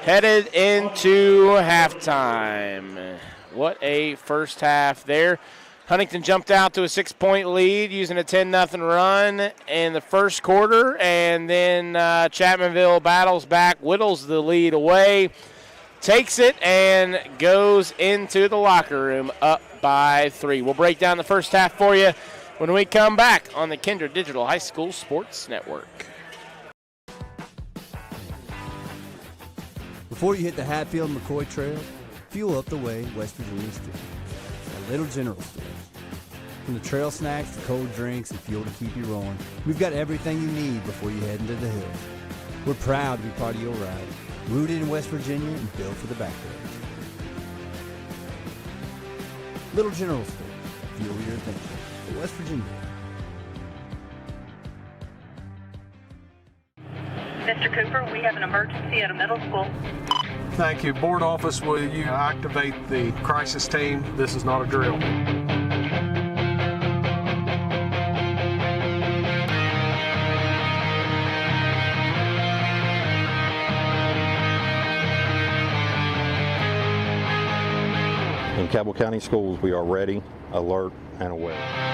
Speaker 1: headed into halftime. What a first half there. Huntington jumped out to a 6-point lead using a 10-0 run in the first quarter, and then Chapmanville battles back, whittles the lead away, takes it, and goes into the locker room up by 3. We'll break down the first half for you when we come back on the Kindred Digital High School Sports Network.
Speaker 19: Before you hit the Hatfield-McCoy Trail, fuel up the way West Virginians do. At Little General Stores. From the trail snacks to cold drinks and fuel to keep you rolling, we've got everything you need before you head into the hills. We're proud to be part of your ride, rooted in West Virginia and built for the backwoods. Little General Stores. fuel your adventure. The West Virginia.
Speaker 10: Mr. Cooper, we have an emergency at a middle school.
Speaker 11: Thank you. Board office, will you activate the crisis team? This is not a drill.
Speaker 12: In Cabell County Schools, we are ready, alert, and aware.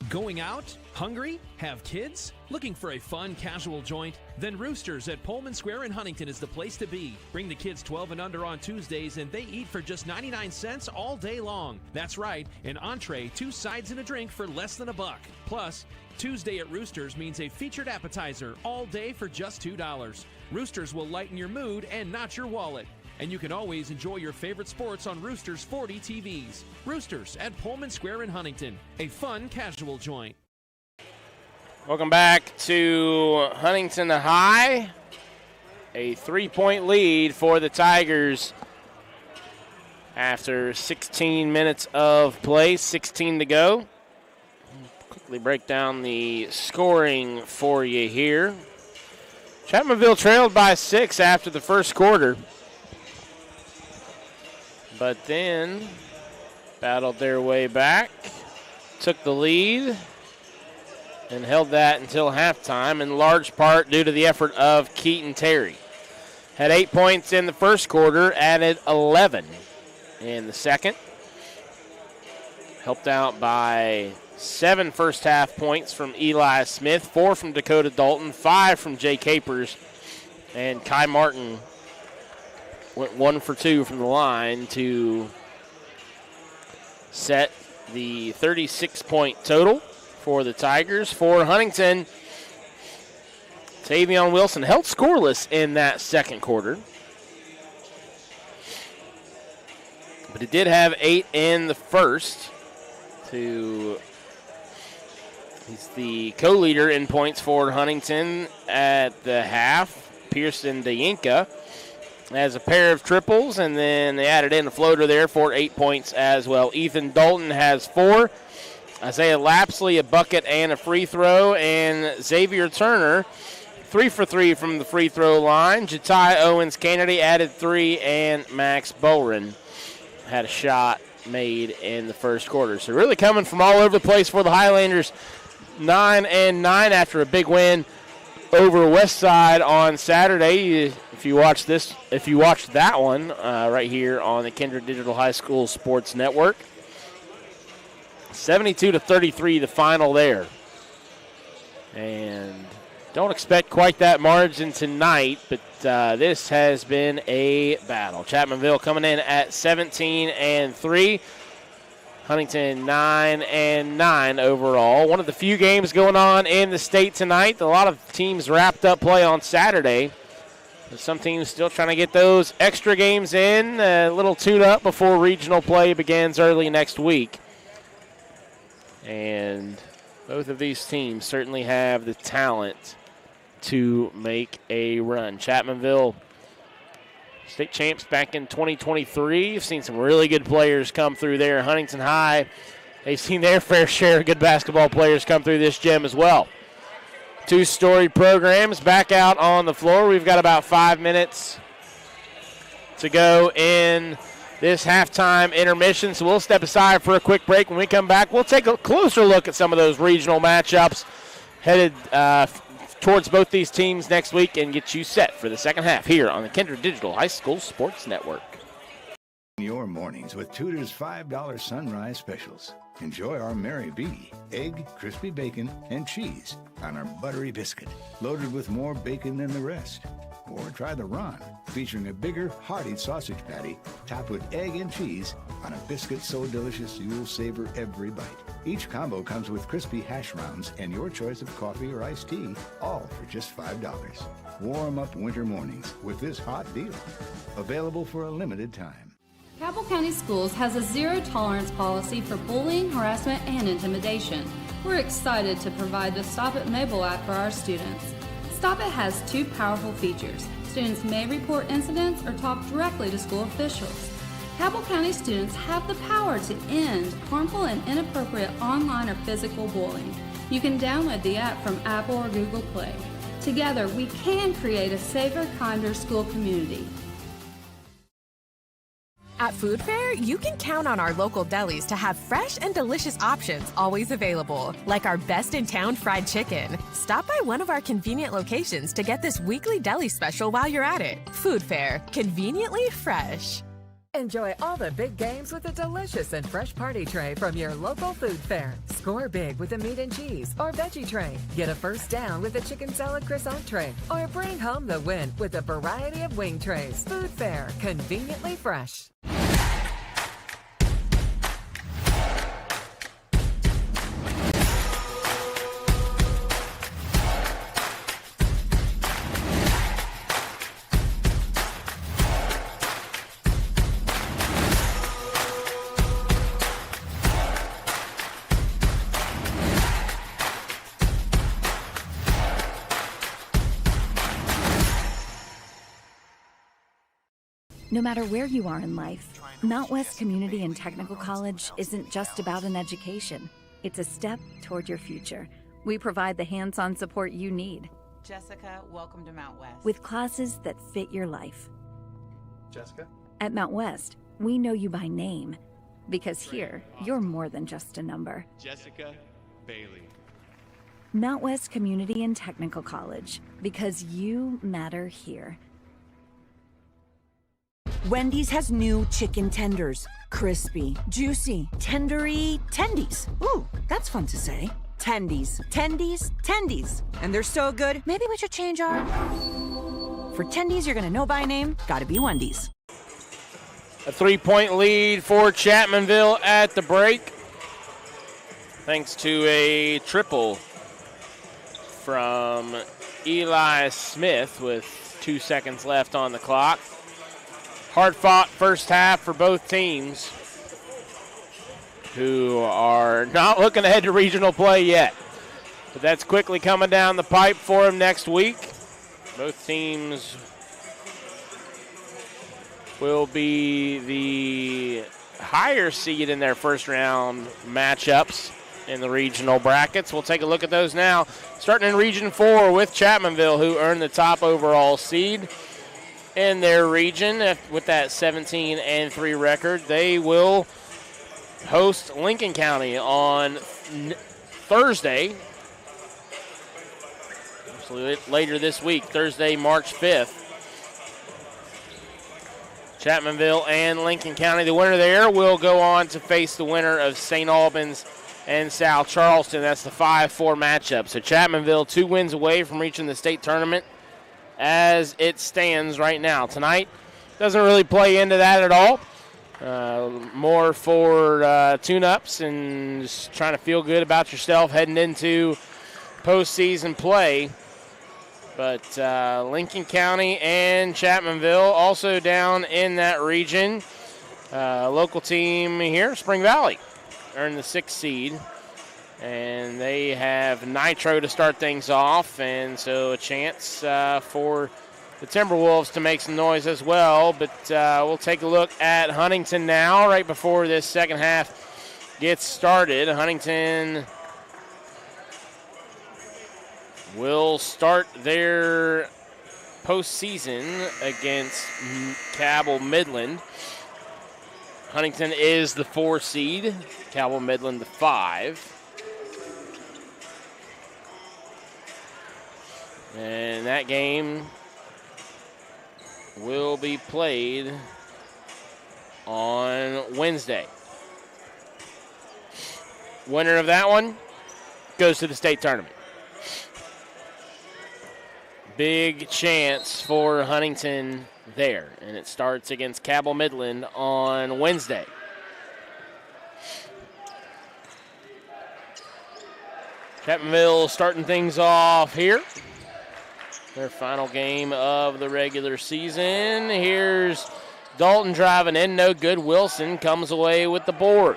Speaker 20: Going out? Hungry? Have kids? Looking for a fun, casual joint? Then Roosters at Pullman Square in Huntington is the place to be. Bring the kids 12 and under on Tuesdays, and they eat for just 99 cents all day long. That's right, an entree, 2 sides, and a drink for less than $1. Plus, Tuesday at Roosters means a featured appetizer all day for just $2. Roosters will lighten your mood and not your wallet. And you can always enjoy your favorite sports on Roosters 40 TVs. Roosters at Pullman Square in Huntington, a fun, casual joint.
Speaker 1: Welcome back to Huntington High. A 3-point lead for the Tigers after 16 minutes of play, 16 to go. Quickly break down the scoring for you here. Chapmanville trailed by 6 after the first quarter, but then battled their way back, took the lead, and held that until halftime, in large part due to the effort of Keaton Terry. Had 8 points in the first quarter, added 11 in the second. Helped out by 7 first-half points from Eli Smith, 4 from Dakota Dalton, 5 from Jay Capers, and Kai Martin went 1 for 2 from the line to set the 36-point total for the Tigers. For Huntington, Tavion Wilson held scoreless in that second quarter, but he did have 8 in the first. He's the co-leader in points for Huntington at the half. Pearson DeYinka has a pair of triples, and then they added in a floater there for 8 points as well. Ethan Dalton has 4. Isaiah Lapsley, a bucket and a free throw, and Xavier Turner, 3 for 3 from the free throw line. Jatai Owens-Kennedy added 3, and Max Bolren had a shot made in the first quarter. So really coming from all over the place for the Highlanders. 9-9 after a big win over Westside on Saturday. If you watched that one right here on the Kindred Digital High School Sports Network, 72-33 the final there. And don't expect quite that margin tonight, but this has been a battle. Chapmanville coming in at 17-3. Huntington 9-9 overall. One of the few games going on in the state tonight. A lot of teams wrapped up play on Saturday. Some teams still trying to get those extra games in. A little tune-up before regional play begins early next week. And both of these teams certainly have the talent to make a run. Chapmanville, state champs back in 2023. You've seen some really good players come through there. Huntington High, they've seen their fair share of good basketball players come through this gym as well. 2-story programs back out on the floor. We've got about 5 minutes to go in this halftime intermission, so we'll step aside for a quick break. When we come back, we'll take a closer look at some of those regional matchups headed towards both these teams next week and get you set for the second half here on the Kindred Digital High School Sports Network.
Speaker 14: Your mornings with Tudor's $5 Sunrise Specials. Enjoy our Mary B, egg, crispy bacon, and cheese on our buttery biscuit, loaded with more bacon than the rest. Or try the Ron, featuring a bigger, hearty sausage patty topped with egg and cheese on a biscuit so delicious you'll savor every bite. Each combo comes with crispy hash browns and your choice of coffee or iced tea, all for just $5. Warm up winter mornings with this hot deal. Available for a limited time.
Speaker 16: Cabell County Schools has a zero-tolerance policy for bullying, harassment, and intimidation. We're excited to provide the Stop It mobile app for our students. Stop It has two powerful features. Students may report incidents or talk directly to school officials. Cabell County students have the power to end harmful and inappropriate online or physical bullying. You can download the app from Apple or Google Play. Together, we can create a safer, kinder school community.
Speaker 15: At Food Fair, you can count on our local delis to have fresh and delicious options always available, like our best-in-town fried chicken. Stop by one of our convenient locations to get this weekly deli special while you're at it. Food Fair, conveniently fresh.
Speaker 21: Enjoy all the big games with a delicious and fresh party tray from your local Food Fair. Score big with a meat and cheese or veggie tray. Get a first down with a chicken salad croissant tray. Or bring home the win with a variety of wing trays. Food Fair, conveniently fresh.
Speaker 6: No matter where you are in life, Mount West Community and Technical College isn't just about an education. It's a step toward your future. We provide the hands-on support you need.
Speaker 7: Jessica, welcome to Mount West.
Speaker 6: With classes that fit your life.
Speaker 11: Jessica?
Speaker 6: At Mount West, we know you by name. Because here, you're more than just a number.
Speaker 8: Jessica Bailey.
Speaker 6: Mount West Community and Technical College. Because you matter here.
Speaker 9: Wendy's has new chicken tenders. Crispy, juicy, tendery tendies. Ooh, that's fun to say. Tendies, tendies, tendies. And they're so good, maybe we should change our... For tendies you're gonna know by name, gotta be Wendy's.
Speaker 1: A 3-point lead for Chapmanville at the break. Thanks to a triple from Eli Smith with 2 seconds left on the clock. Hard-fought first half for both teams, who are not looking ahead to regional play yet. But that's quickly coming down the pipe for them next week. Both teams will be the higher seed in their first-round matchups in the regional brackets. We'll take a look at those now. Starting in Region 4 with Chapmanville, who earned the top overall seed in their region with that 17-3 record. They will host Lincoln County on Thursday, actually later this week, Thursday, March 5th. Chapmanville and Lincoln County. The winner there will go on to face the winner of St. Albans and South Charleston. That's the 5-4 matchup. So Chapmanville 2 wins away from reaching the state tournament as it stands right now. Tonight doesn't really play into that at all. More for tune-ups and just trying to feel good about yourself heading into postseason play. But Lincoln County and Chapmanville also down in that region. Local team here, Spring Valley, earned the 6th seed. And they have Nitro to start things off, and so a chance for the Timberwolves to make some noise as well. But we'll take a look at Huntington now, right before this second half gets started. Huntington will start their postseason against Cabell Midland. Huntington is the 4 seed, Cabell Midland the 5. And that game will be played on Wednesday. Winner of that one goes to the state tournament. Big chance for Huntington there, and it starts against Cabell Midland on Wednesday. Chapmanville starting things off here. Their final game of the regular season. Here's Dalton driving in, no good. Wilson comes away with the board.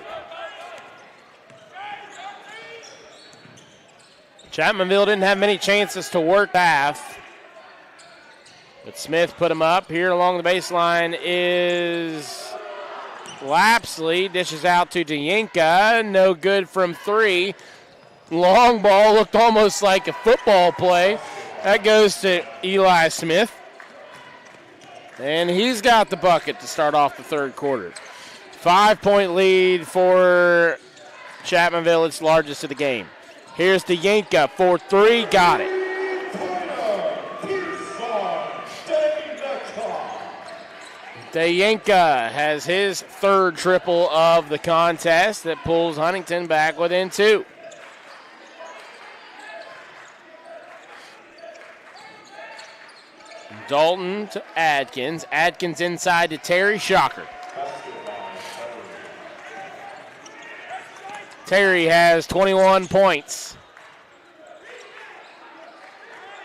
Speaker 1: Chapmanville didn't have many chances to work half, but Smith put him up. Here along the baseline is Lapsley. Dishes out to Dianka. No good from three. Long ball, looked almost like a football play. That goes to Eli Smith. And he's got the bucket to start off the third quarter. 5-point lead for Chapmanville, its largest of the game. Here's Dianka for three, got it. Dianka has his third triple of the contest that pulls Huntington back within two. Dalton to Adkins. Adkins inside to Terry. Shocker. Terry has 21 points.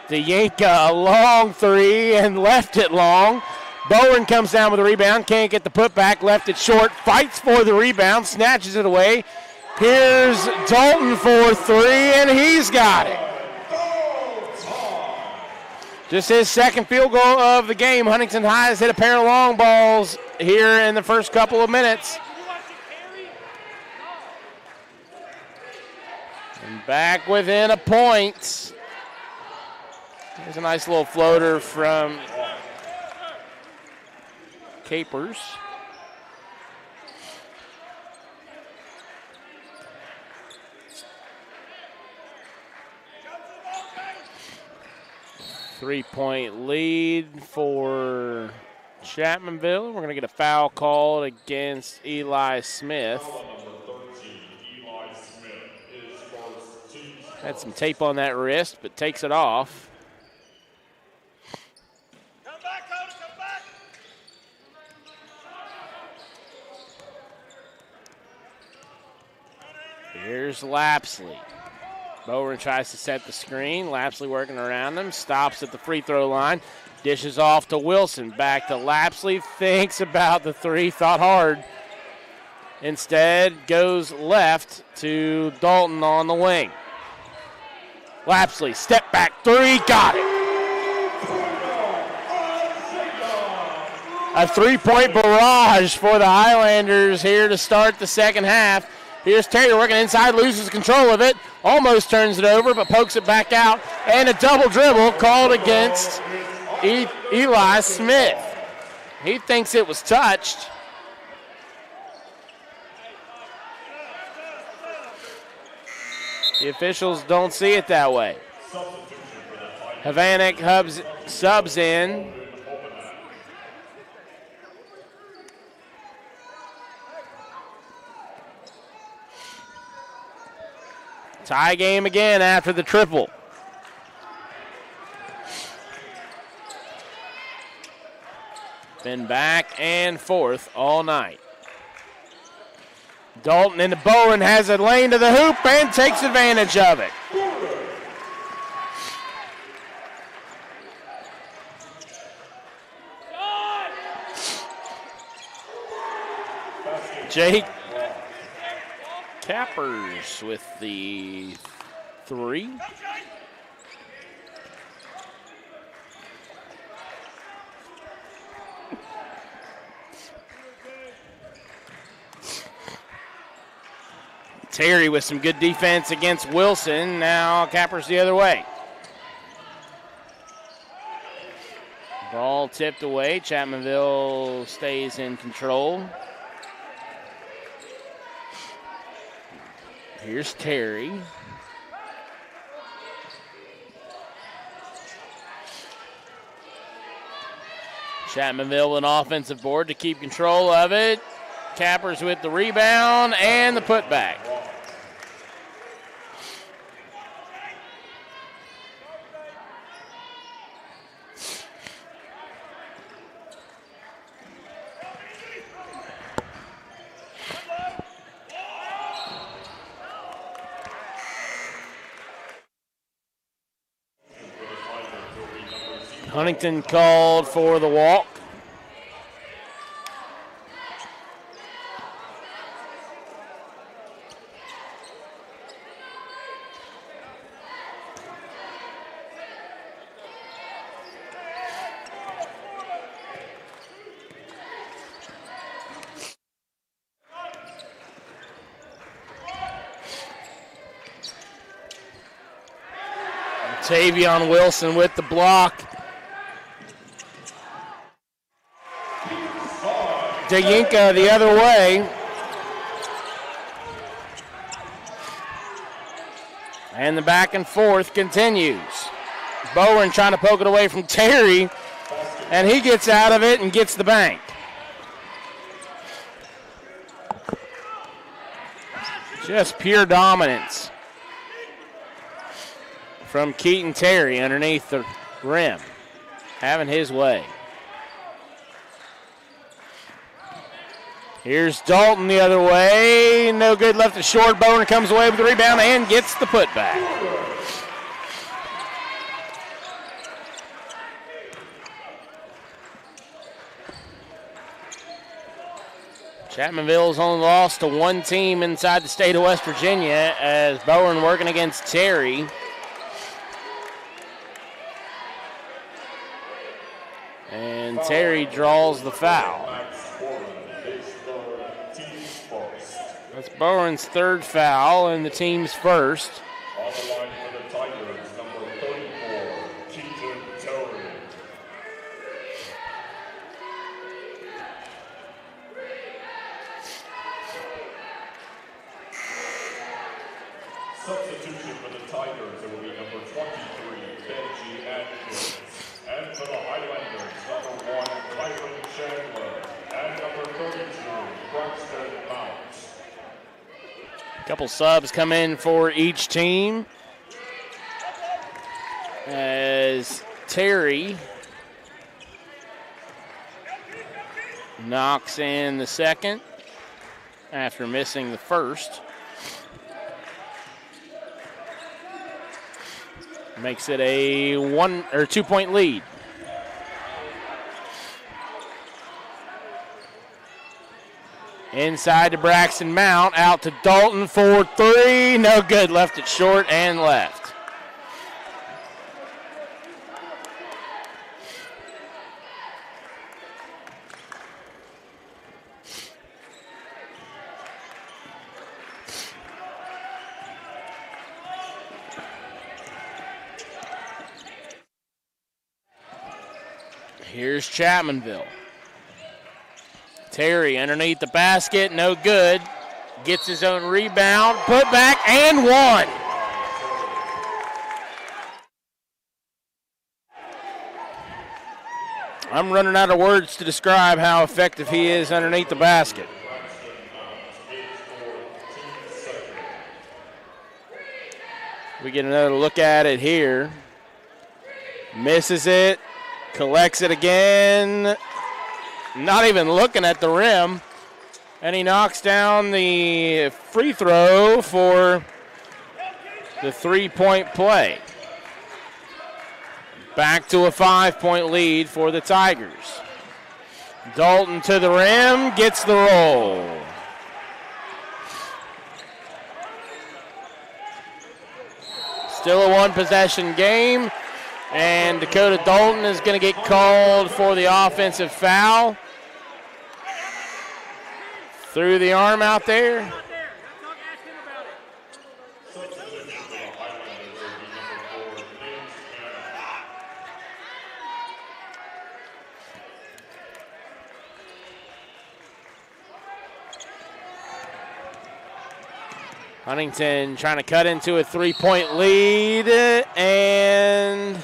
Speaker 1: Dianka, a long three and left it long. Bowen comes down with a rebound. Can't get the putback. Left it short. Fights for the rebound. Snatches it away. Here's Dalton for three, and he's got it. Just his second field goal of the game. Huntington High has hit a pair of long balls here in the first couple of minutes. And back within a point. There's a nice little floater from Capers. Three-point lead for Chapmanville. We're going to get a foul called against Eli Smith. Had some tape on that wrist, but takes it off. Here's Lapsley. Bowen tries to set the screen. Lapsley working around him. Stops at the free throw line. Dishes off to Wilson. Back to Lapsley. Thinks about the three. Thought hard. Instead goes left to Dalton on the wing. Lapsley, step back three. Got it. A three-point barrage for the Highlanders here to start the second half. Here's Terry working inside, loses control of it, almost turns it over, but pokes it back out, and a double dribble called against Eli Smith. He thinks it was touched. The officials don't see it that way. Havanek subs in. Tie game again after the triple. Been back and forth all night. Dalton into Bowen, has a lane to the hoop and takes advantage of it. Jake Cappers with the three. Terry with some good defense against Wilson. Now Cappers the other way. Ball tipped away. Chapmanville stays in control. Here's Terry. Chapmanville with an offensive board to keep control of it. Cappers with the rebound and the putback. Huntington called for the walk. Tavion Wilson with the block. Dayinka the other way. And the back and forth continues. Bowen trying to poke it away from Terry, and he gets out of it and gets the bank. Just pure dominance from Keaton Terry underneath the rim, having his way. Here's Dalton the other way. No good, left it short. Bowen comes away with the rebound and gets the putback. Chapmanville's only lost to one team inside the state of West Virginia as Bowen working against Terry. And Terry draws the foul. That's Bowen's third foul and the team's first.
Speaker 17: On the line for the Tigers, number 34, Keaton Terry. Substitution for the Tigers, it will be number 23, Benji Atkins. And for the Highlanders, number 1, Kyron Chandler. And number 32, Braxton Mount.
Speaker 1: A couple subs come in for each team as Terry knocks in the second after missing the first. Makes it a 1 or 2 point lead. Inside to Braxton Mount, out to Dalton for three. No good, left it short and left. Here's Chapmanville. Terry underneath the basket, no good. Gets his own rebound, put back, and one. I'm running out of words to describe how effective he is underneath the basket. We get another look at it here. Misses it, collects it again. Not even looking at the rim. And he knocks down the free throw for the three-point play. Back to a 5-point lead for the Tigers. Dalton to the rim, gets the roll. Still a one-possession game. And Dakota Dalton is going to get called for the offensive foul. Threw the arm out there. Huntington trying to cut into a three-point lead, and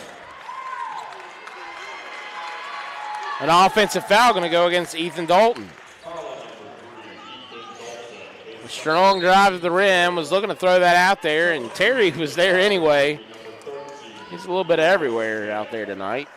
Speaker 1: an offensive foul going to go against Ethan Dalton. A strong drive to the rim, was looking to throw that out there, and Terry was there anyway. He's a little bit everywhere out there tonight.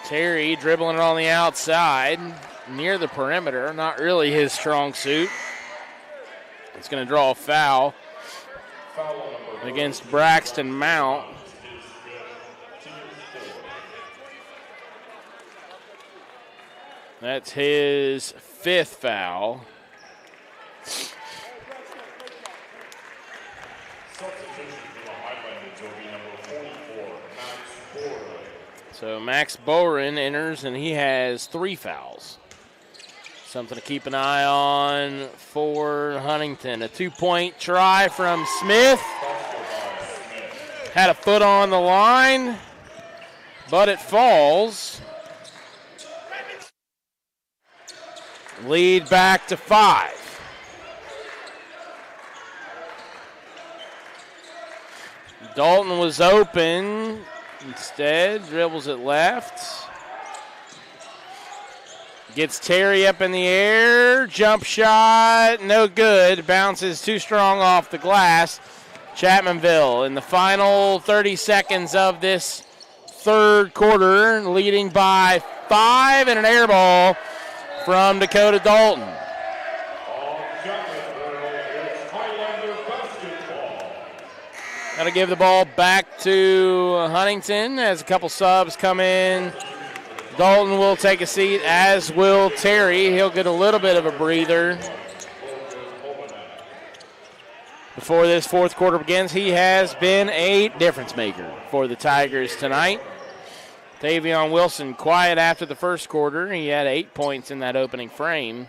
Speaker 1: Terry dribbling it on the outside near the perimeter. Not really his strong suit. It's going to draw a foul against Braxton Mount. That's his 5th foul. So Max Boren enters, and he has 3 fouls. Something to keep an eye on for Huntington. A 2-point try from Smith. Had a foot on the line, but it falls. Lead back to 5. Dalton was open. Instead, dribbles it left. Gets Terry up in the air. Jump shot, no good. Bounces too strong off the glass. Chapmanville in the final 30 seconds of this 3rd quarter, leading by 5, and an air ball from Dakota Dalton. Got to give the ball back to Huntington as a couple subs come in. Dalton will take a seat, as will Terry. He'll get a little bit of a breather before this 4th quarter begins. He has been a difference maker for the Tigers tonight. Tavion Wilson quiet after the 1st quarter. He had 8 points in that opening frame.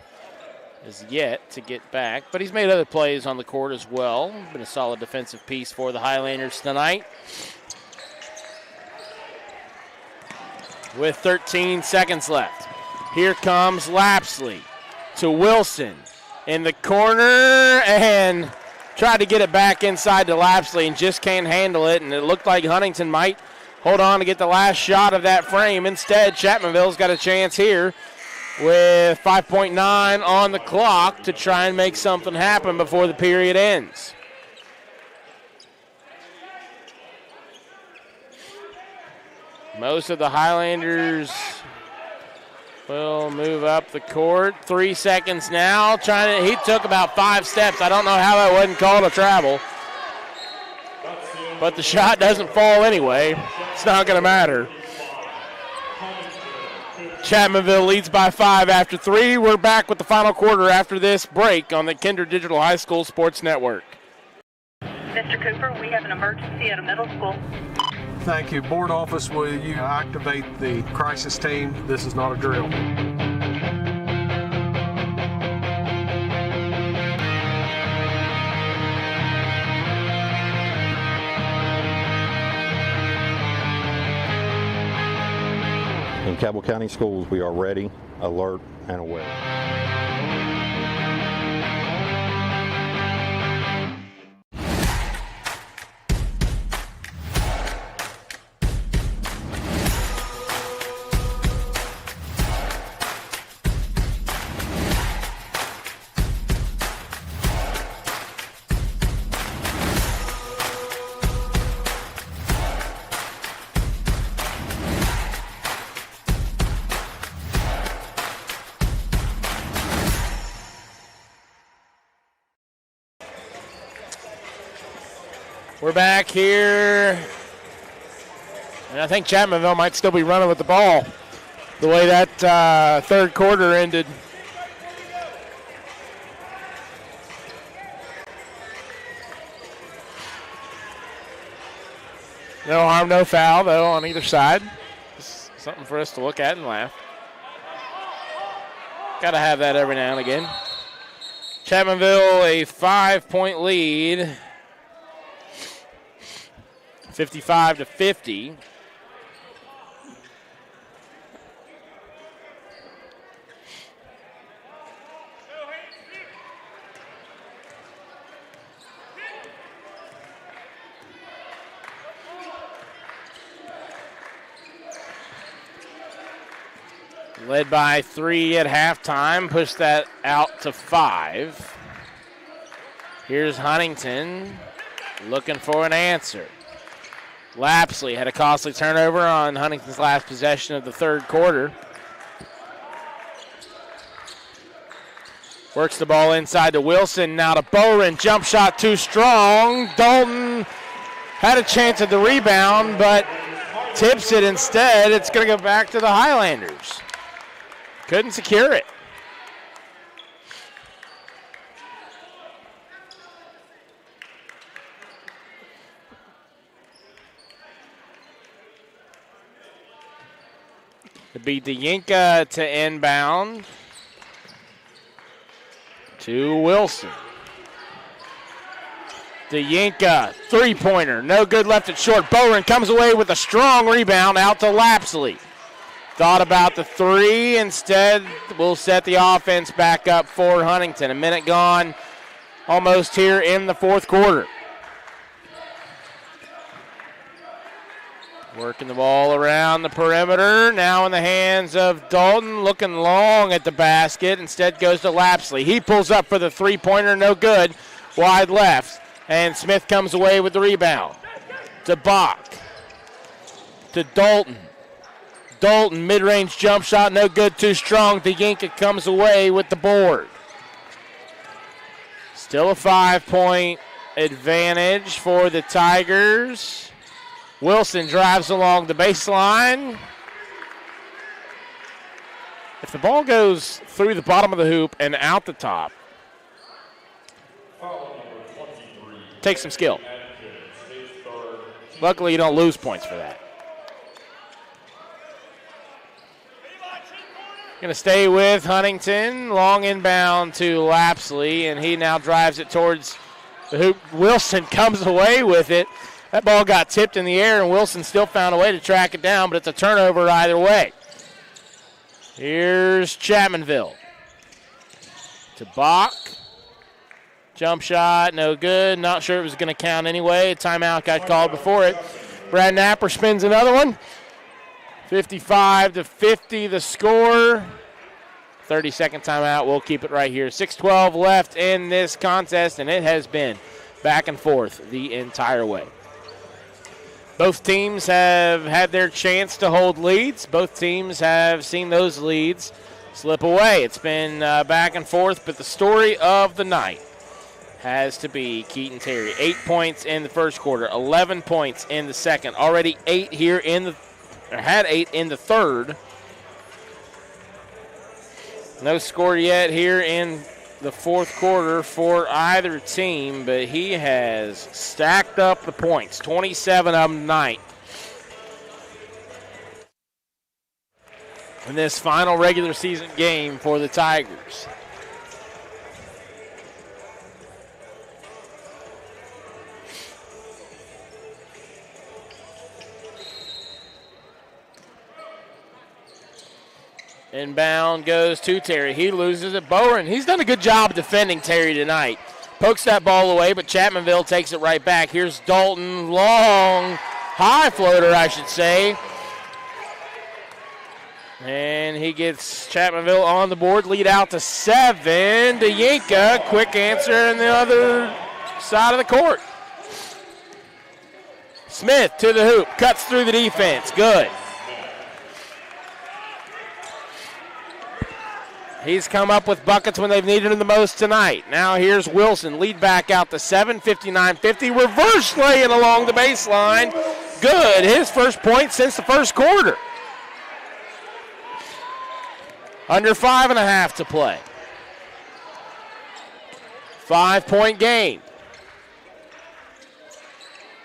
Speaker 1: Is yet to get back, but he's made other plays on the court as well. Been a solid defensive piece for the Highlanders tonight. With 13 seconds left, here comes Lapsley to Wilson in the corner, and tried to get it back inside to Lapsley and just can't handle it, and it looked like Huntington might hold on to get the last shot of that frame. Instead, Chapmanville's got a chance here with 5.9 on the clock to try and make something happen before the period ends. Most of the Highlanders will move up the court. 3 seconds now. He took about 5 steps. I don't know how that wasn't called a travel. But the shot doesn't fall anyway. It's not going to matter. Chapmanville leads by 5 after 3. We're back with the final quarter after this break on the Kindred Digital High School Sports Network.
Speaker 10: Mr. Cooper, we have an emergency at a middle school.
Speaker 11: Thank you. Board office, will you activate the crisis team? This is not a drill.
Speaker 12: In Cabell County Schools, we are ready, alert, and aware.
Speaker 1: We're back here, and I think Chapmanville might still be running with the ball the way that 3rd quarter ended. No harm, no foul, though, on either side. Just something for us to look at and laugh. Got to have that every now and again. Chapmanville, a 5-point lead. 55-50. Led by 3 at halftime, pushed that out to 5. Here's Huntington looking for an answer. Lapsley had a costly turnover on Huntington's last possession of the third quarter. Works the ball inside to Wilson. Now to Bowen. Jump shot too strong. Dalton had a chance at the rebound, but tips it instead. It's going to go back to the Highlanders. Couldn't secure it. To be DeYinka to inbound to Wilson. DeYinka, three-pointer, no good, left it short. Bowen comes away with a strong rebound out to Lapsley. Thought about the three, instead we'll set the offense back up for Huntington. A minute gone almost here in the fourth quarter. Working the ball around the perimeter, now in the hands of Dalton, looking long at the basket, instead goes to Lapsley. He pulls up for the three-pointer, no good, wide left, and Smith comes away with the rebound. To Bach, to Dalton. Dalton, mid-range jump shot, no good, too strong. DeYinka comes away with the board. Still a 5-point advantage for the Tigers. Wilson drives along the baseline. If the ball goes through the bottom of the hoop and out the top, take some skill. Luckily, you don't lose points for that. Going to stay with Huntington. Long inbound to Lapsley, and he now drives it towards the hoop. Wilson comes away with it. That ball got tipped in the air, and Wilson still found a way to track it down, but it's a turnover either way. Here's Chapmanville. To Bach. Jump shot, no good. Not sure it was going to count anyway. A timeout got called before it. Brad Napper spins another one. 55-50 the score. 30-second timeout. We'll keep it right here. 6:12 left in this contest, and it has been back and forth the entire way. Both teams have had their chance to hold leads. Both teams have seen those leads slip away. It's been back and forth, but the story of the night has to be Keaton Terry. 8 points in the first quarter, 11 points in the second. Already 8 here had 8 in the third. No score yet here in the fourth quarter for either team, but he has stacked up the points, 27 of them tonight. In this final regular season game for the Tigers. Inbound goes to Terry. He loses it. Bowen, he's done a good job defending Terry tonight. Pokes that ball away, but Chapmanville takes it right back. Here's Dalton. Long, high floater, I should say. And he gets Chapmanville on the board. Lead out to 7. DeYinka, quick answer on the other side of the court. Smith to the hoop. Cuts through the defense. Good. He's come up with buckets when they've needed him the most tonight. Now here's Wilson. Lead back out to 7, 59-50. Reverse laying along the baseline. Good. His first point since the first quarter. Under 5.5 to play. 5-point game.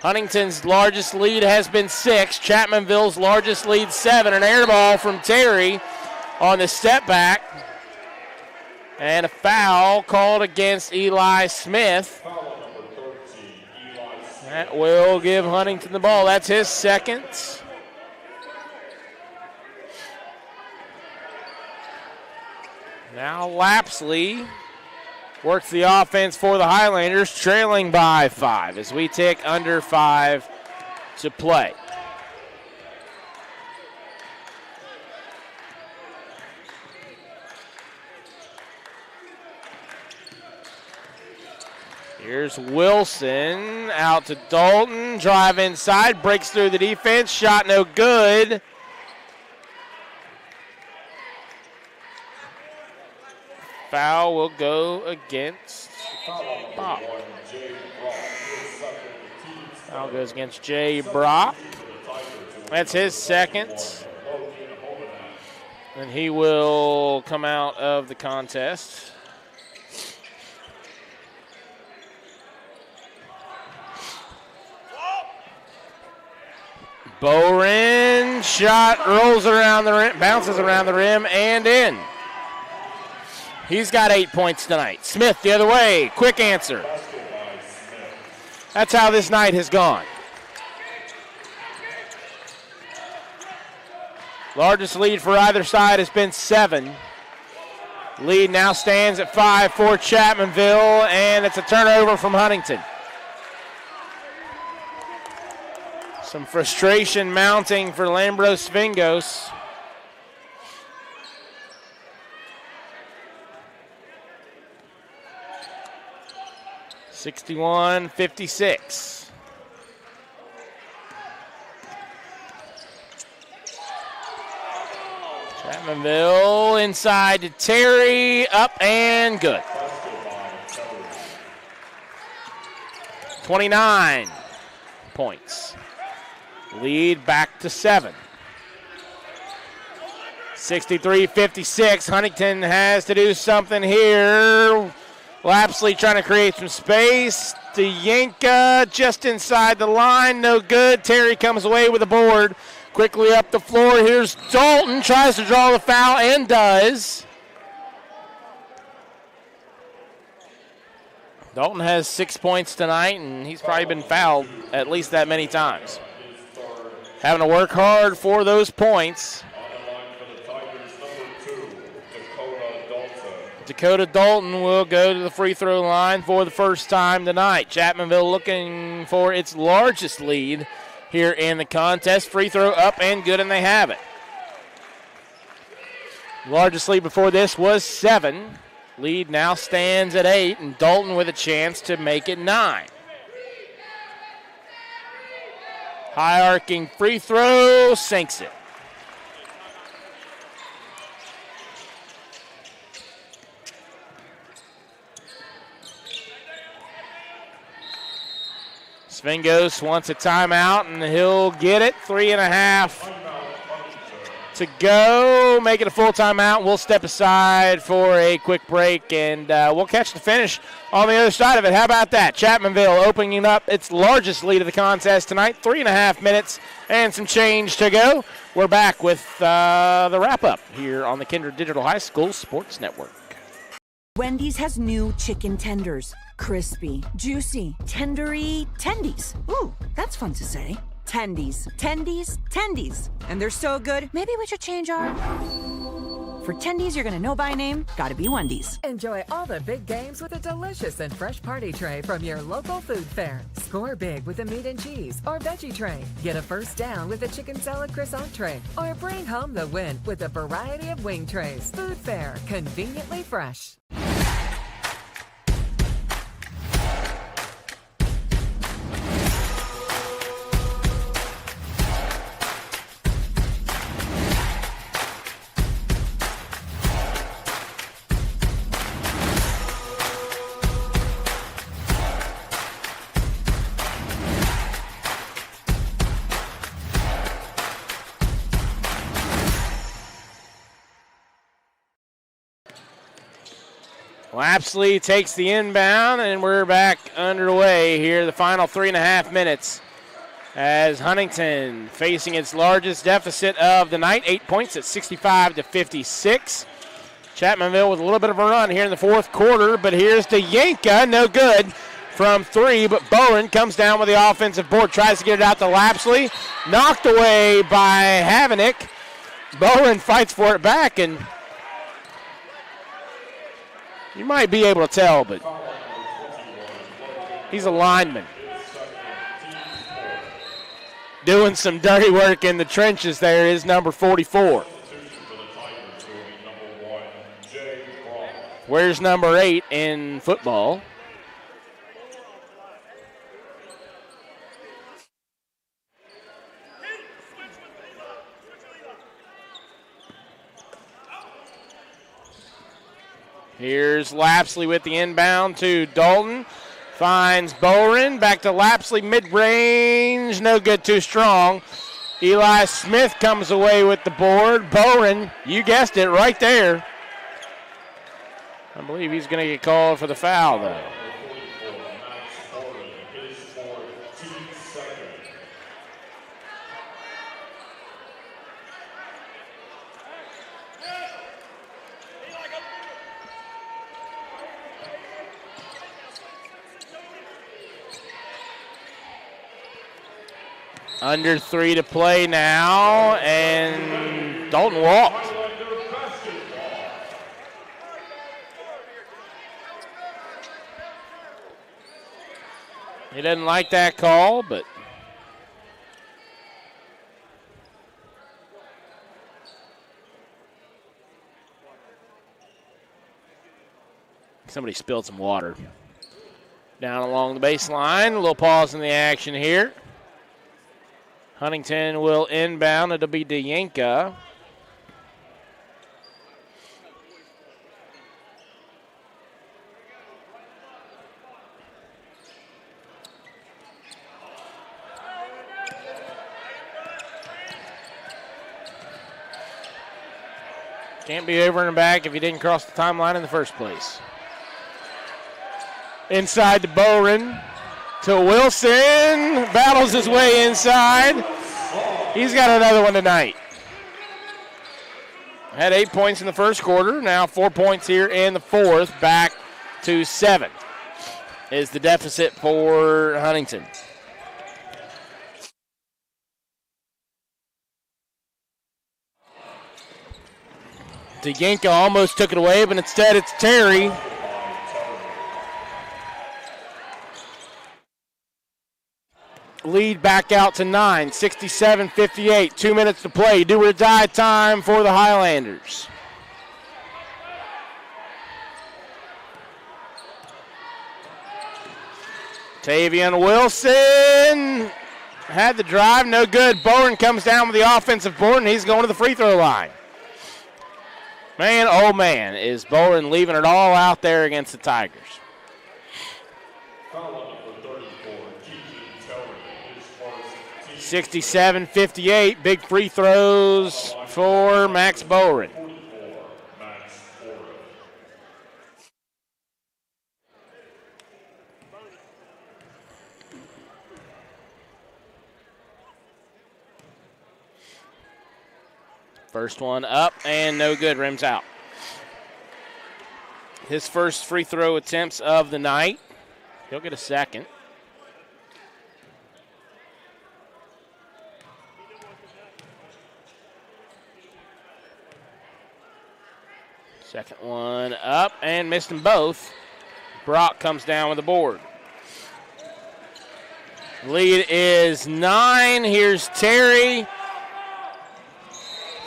Speaker 1: Huntington's largest lead has been 6. Chapmanville's largest lead 7. An air ball from Terry on the step back. And a foul called against Eli Smith. That will give Huntington the ball. That's his second. Now Lapsley works the offense for the Highlanders, trailing by 5 as we tick under 5 to play. Here's Wilson out to Dalton. Drive inside, breaks through the defense. Shot no good. Foul will go against Brock. Foul goes against Jay Brock. That's his second. And he will come out of the contest. Bowen shot rolls around the rim, bounces around the rim and in. He's got 8 points tonight. Smith the other way, quick answer. That's how this night has gone. Largest lead for either side has been 7. Lead now stands at 5 for Chapmanville, and it's a turnover from Huntington. Some frustration mounting for Lambros Svingos. (61-56). Chapmanville inside to Terry, up and good. 29 points. Lead back to 7. 63-56. Huntington has to do something here. Lapsley trying to create some space. DeYanka just inside the line, no good. Terry comes away with the board. Quickly up the floor, here's Dalton, tries to draw the foul and does. Dalton has 6 points tonight, and he's probably been fouled at least that many times. Having to work hard for those points. Dakota Dalton will go to the free throw line for the first time tonight. Chapmanville looking for its largest lead here in the contest. Free throw up and good, and they have it. Largest lead before this was 7. Lead now stands at 8, and Dalton with a chance to make it 9. High arcing free throw, sinks it. Svingos wants a timeout, and he'll get it. 3.5 to go. Make it a full timeout. We'll step aside for a quick break, and we'll catch the finish on the other side of it. How about that? Chapmanville opening up its largest lead of the contest tonight. 3.5 minutes and some change to go. We're back with the wrap-up here on the Kindred Digital High School Sports Network.
Speaker 9: Wendy's has new chicken tenders. Crispy, juicy, tendery tendies. Ooh, that's fun to say. Tendies, tendies, tendies. And they're so good, maybe we should change our... For tendies you're gonna know by name, gotta be Wendy's.
Speaker 21: Enjoy all the big games with a delicious and fresh party tray from your local food fair. Score big with a meat and cheese or veggie tray. Get a first down with a chicken salad croissant tray. Or bring home the win with a variety of wing trays. Food fair, conveniently fresh.
Speaker 1: Lapsley takes the inbound, and we're back underway here. The final 3.5 minutes as Huntington facing its largest deficit of the night. 8 points at 65-56. Chapmanville with a little bit of a run here in the fourth quarter, but here's DeYanka, no good from 3, but Bowen comes down with the offensive board, tries to get it out to Lapsley. Knocked away by Havenick. Bowen fights for it back, and you might be able to tell, but he's a lineman. Doing some dirty work in the trenches there is number 44. Where's number 8 in football? Here's Lapsley with the inbound to Dalton. Finds Boren. Back to Lapsley, mid-range. No good, too strong. Eli Smith comes away with the board. Boren, you guessed it, right there. I believe he's going to get called for the foul, though. Under 3 to play now, and Dalton walked. He doesn't like that call, but somebody spilled some water. Down along the baseline, a little pause in the action here. Huntington will inbound. It'll be DeYanka. Can't be over and back if you didn't cross the timeline in the first place. Inside to Boren. To Wilson. Battles his way inside. He's got another one tonight. Had 8 points in the first quarter. Now 4 points here in the fourth. Back to 7 is the deficit for Huntington. DeYanka almost took it away, but instead it's Terry. Lead back out to 9, 67-58. 2 minutes to play. Do or die time for the Highlanders. Tavian Wilson had the drive, no good. Bowen comes down with the offensive board, and he's going to the free throw line. Man, oh man, is Bowen leaving it all out there against the Tigers. 67-58, big free throws for Max Bowen. First one up and no good, rims out. His first free throw attempts of the night. He'll get a second. Second one up and missed them both. Brock comes down with the board. Lead is 9. Here's Terry.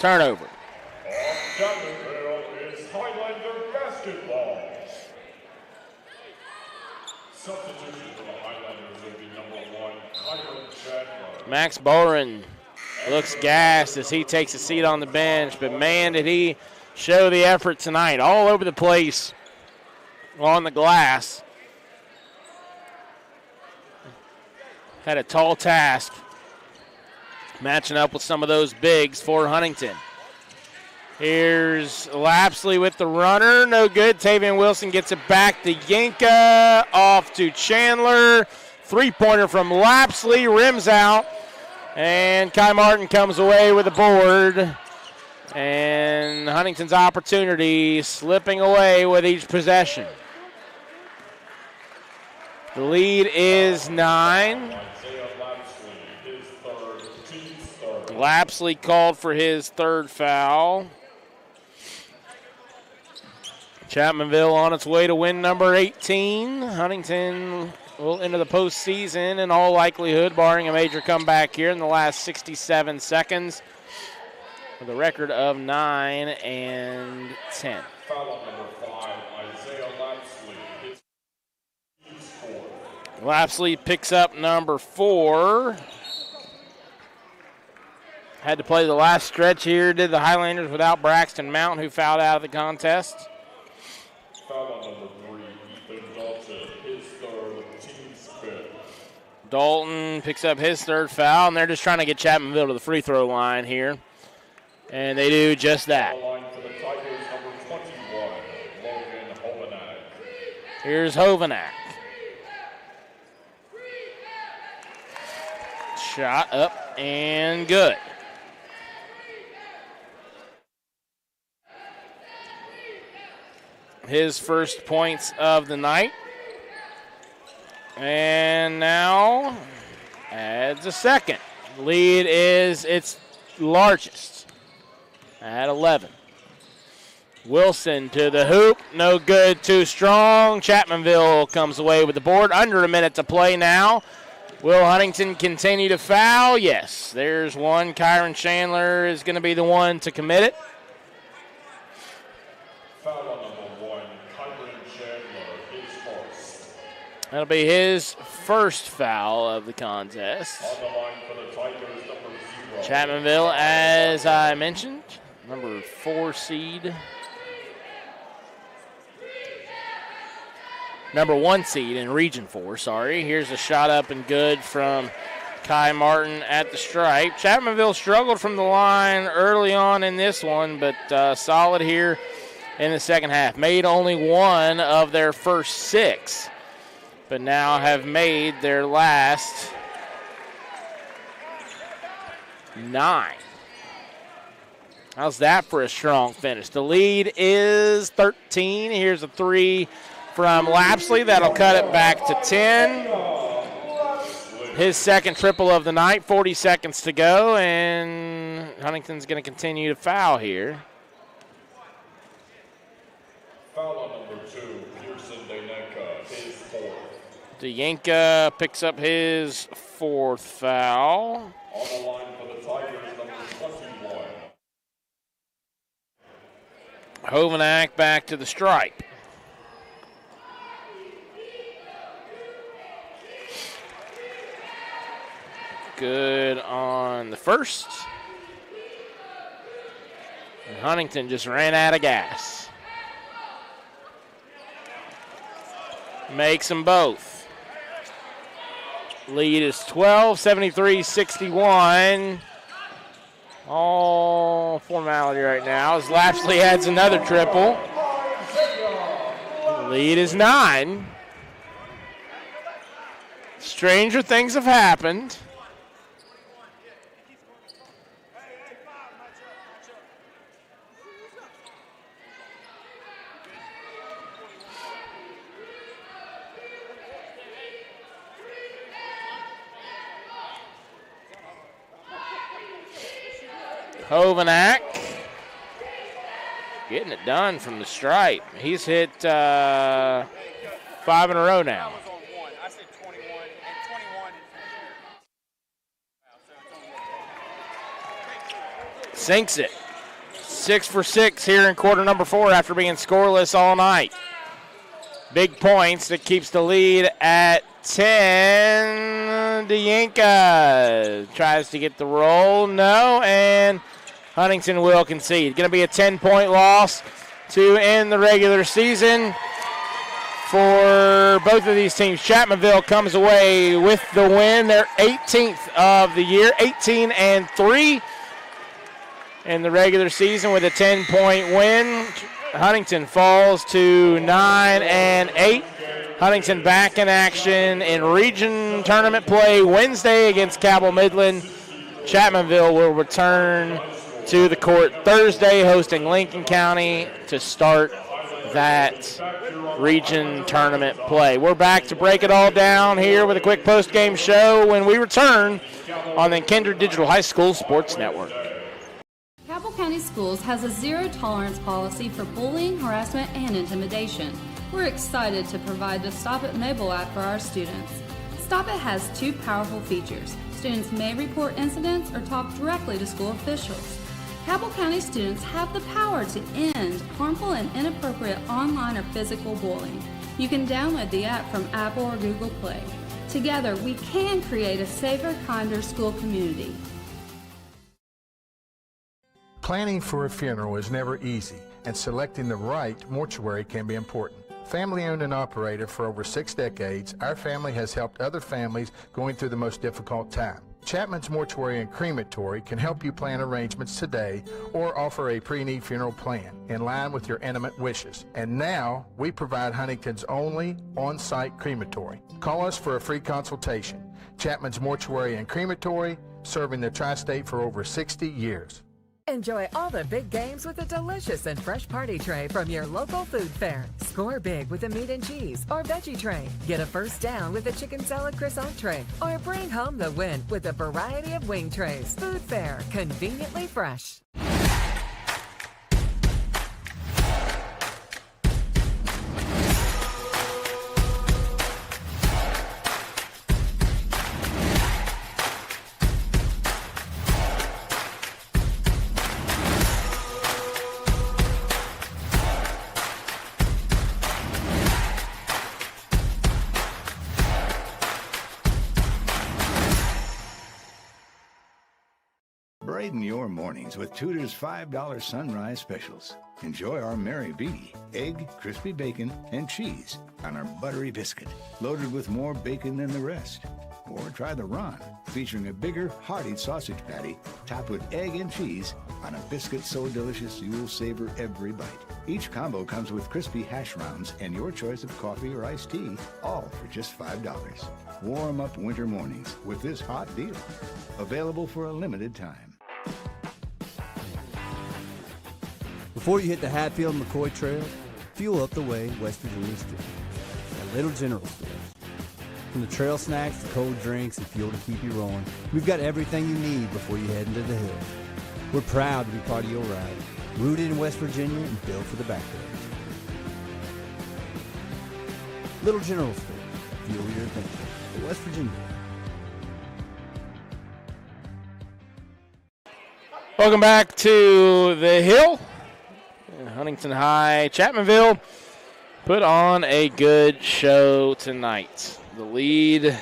Speaker 1: Turnover.
Speaker 17: Chapmanville is Highlander basketball. Substitution for the Highlanders will be number 1, Kyron Chandler.
Speaker 1: Max Boren looks gassed as he takes a seat on the bench, but man, did he show the effort tonight. All over the place on the glass. Had a tall task matching up with some of those bigs for Huntington. Here's Lapsley with the runner. No good. Tavian Wilson gets it back to Yanka. Off to Chandler. Three-pointer from Lapsley. Rims out. And Kai Martin comes away with the board. And Huntington's opportunity slipping away with each possession. The lead is 9. Lapsley called for his third foul. Chapmanville on its way to win number 18. Huntington will enter the postseason in all likelihood, barring a major comeback here in the last 67 seconds, with a record of 9-10.
Speaker 17: Foul on number 5, Isaiah Lapsley.
Speaker 1: Lapsley picks up number 4. Had to play the last stretch here, did the Highlanders without Braxton Mount, who fouled out of the contest.
Speaker 17: Foul on number 3, Ethan Dalton, his third, team's fifth.
Speaker 1: Dalton picks up his third foul, and they're just trying to get Chapmanville to the free throw line here. And they do just that.
Speaker 17: On the line for the Tigers, number 21, Logan Hovanak.
Speaker 1: Here's Hovanak. Shot up and good. His first points of the night. And now adds a second. Lead is its largest at 11. Wilson to the hoop. No good, too strong. Chapmanville comes away with the board. Under a minute to play now. Will Huntington continue to foul? Yes. There's one. Kyron Chandler is going to be the one to commit it.
Speaker 17: Foul on number 1, Kyron Chandler, his first.
Speaker 1: That'll be his first foul of the contest.
Speaker 17: On the line for the Tigers, number 0.
Speaker 1: Chapmanville, as I mentioned, number 4 seed. Number 1 seed in Region 4, sorry. Here's a shot up and good from Kai Martin at the stripe. Chapmanville struggled from the line early on in this one, but solid here in the second half. Made only one of their first 6, but now have made their last 9. How's that for a strong finish? The lead is 13. Here's a 3 from Lapsley. That'll cut it back to 10. His second triple of the night, 40 seconds to go, and Huntington's going to continue to foul here.
Speaker 17: Foul on number 2, Pearson Dayenka, his fourth.
Speaker 1: Dayenka picks up his 4th foul.
Speaker 17: On the line for the Tigers, number 21.
Speaker 1: Hovanak back to the stripe. Good on the first. And Huntington just ran out of gas. Makes them both. Lead is 12, 73-61. All formality right now as Lapsley adds another triple. Lead is 9. Stranger things have happened. Hovanak getting it done from the stripe. He's hit 5 in a row now. Sinks it. 6 for 6 here in quarter number 4 after being scoreless all night. Big points that keeps the lead at 10. Dayenka tries to get the roll. No, and Huntington will concede. Going to be a 10-point loss to end the regular season for both of these teams. Chapmanville comes away with the win. They're 18th of the year, 18-3 in the regular season with a 10-point win. Huntington falls to 9-8. Huntington back in action in region tournament play Wednesday against Cabell Midland. Chapmanville will return to the court Thursday, hosting Lincoln County to start that region tournament play. We're back to break it all down here with a quick post-game show when we return on the Kindred Digital High School Sports Network.
Speaker 16: Cabell County Schools has a zero-tolerance policy for bullying, harassment, and intimidation. We're excited to provide the Stop It mobile app for our students. Stop It has 2 powerful features. Students may report incidents or talk directly to school officials. Cabell County students have the power to end harmful and inappropriate online or physical bullying. You can download the app from Apple or Google Play. Together, we can create a safer, kinder school community.
Speaker 13: Planning for a funeral is never easy, and selecting the right mortuary can be important. Family owned and operated for over 6 decades, our family has helped other families going through the most difficult time. Chapman's Mortuary and Crematory can help you plan arrangements today or offer a pre-need funeral plan in line with your intimate wishes. And now, we provide Huntington's only on-site crematory. Call us for a free consultation. Chapman's Mortuary and Crematory, serving the tri-state for over 60 years.
Speaker 21: Enjoy all the big games with a delicious and fresh party tray from your local food fair. Score big with a meat and cheese or veggie tray. Get a first down with a chicken salad croissant tray. Or bring home the win with a variety of wing trays. Food fair, conveniently fresh.
Speaker 14: Brighten your mornings with Tudor's $5 Sunrise Specials. Enjoy our Mary B, egg, crispy bacon, and cheese on our buttery biscuit, loaded with more bacon than the rest. Or try the Ron, featuring a bigger, hearty sausage patty topped with egg and cheese on a biscuit so delicious you'll savor every bite. Each combo comes with crispy hash browns and your choice of coffee or iced tea, all for just $5. Warm up winter mornings with this hot deal. Available for a limited time.
Speaker 19: Before you hit the Hatfield-McCoy Trail, fuel up the way West Virginians do. At Little General Stores. From the trail snacks to cold drinks and fuel to keep you rolling, we've got everything you need before you head into the hills. We're proud to be part of your ride, rooted in West Virginia and built for the backwoods. Little General Stores, fuel your adventure for West Virginia.
Speaker 1: Welcome back to the Hill. Huntington High, Chapmanville put on a good show tonight. The lead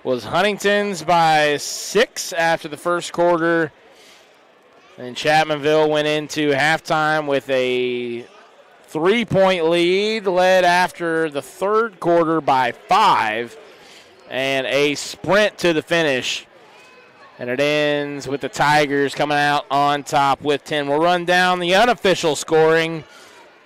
Speaker 1: was Huntington's by 6 after the first quarter. And Chapmanville went into halftime with a 3-point lead, led after the third quarter by 5, and a sprint to the finish. And it ends with the Tigers coming out on top with 10. We'll run down the unofficial scoring.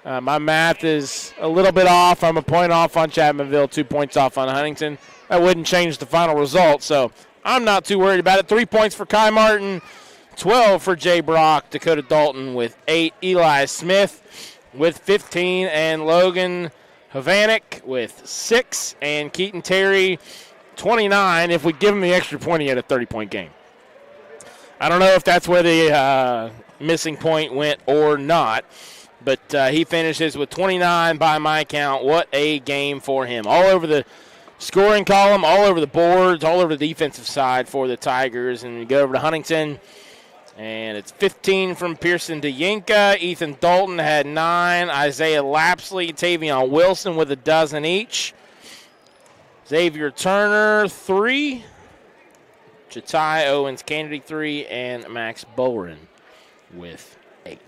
Speaker 1: My math is a little bit off. I'm a point off on Chapmanville, 2 points off on Huntington. That wouldn't change the final result, so I'm not too worried about it. 3 points for Kai Martin, 12 for Jay Brock, Dakota Dalton with 8, Eli Smith with 15, and Logan Havanek with 6, and Keaton Terry 29. If we give him the extra point, he had a 30-point game. I don't know if that's where the missing point went or not, but he finishes with 29 by my count. What a game for him. All over the scoring column, all over the boards, all over the defensive side for the Tigers. And we go over to Huntington, and it's 15 from Pearson to Yinka. Ethan Dalton had 9. Isaiah Lapsley, Tavion Wilson with a dozen each. Xavier Turner, 3. Chatai Owens Kennedy, 3. And Max Boren with 8.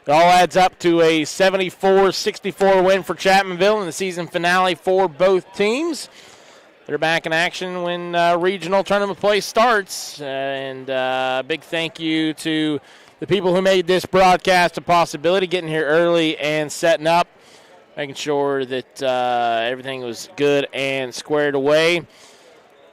Speaker 1: It all adds up to a 74-64 win for Chapmanville in the season finale for both teams. They're back in action when regional tournament play starts. And a big thank you to the people who made this broadcast a possibility, getting here early and setting up, making sure that everything was good and squared away.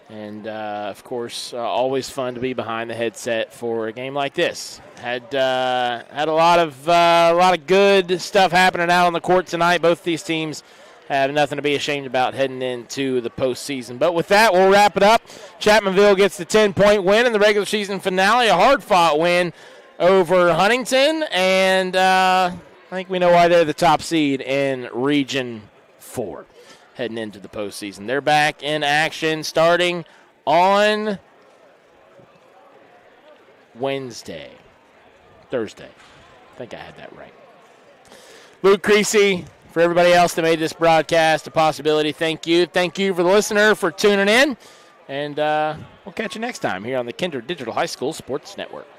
Speaker 1: And, of course, always fun to be behind the headset for a game like this. Had a lot of good stuff happening out on the court tonight. Both these teams have nothing to be ashamed about heading into the postseason. But with that, we'll wrap it up. Chapmanville gets the 10-point win in the regular season finale, a hard-fought win over Huntington. And I think we know why they're the top seed in Region 4 heading into the postseason. They're back in action starting on Thursday. I think I had that right. Luke Creasy, for everybody else that made this broadcast a possibility, thank you. Thank you for the listener for tuning in. And we'll catch you next time here on the Kindred Digital High School Sports Network.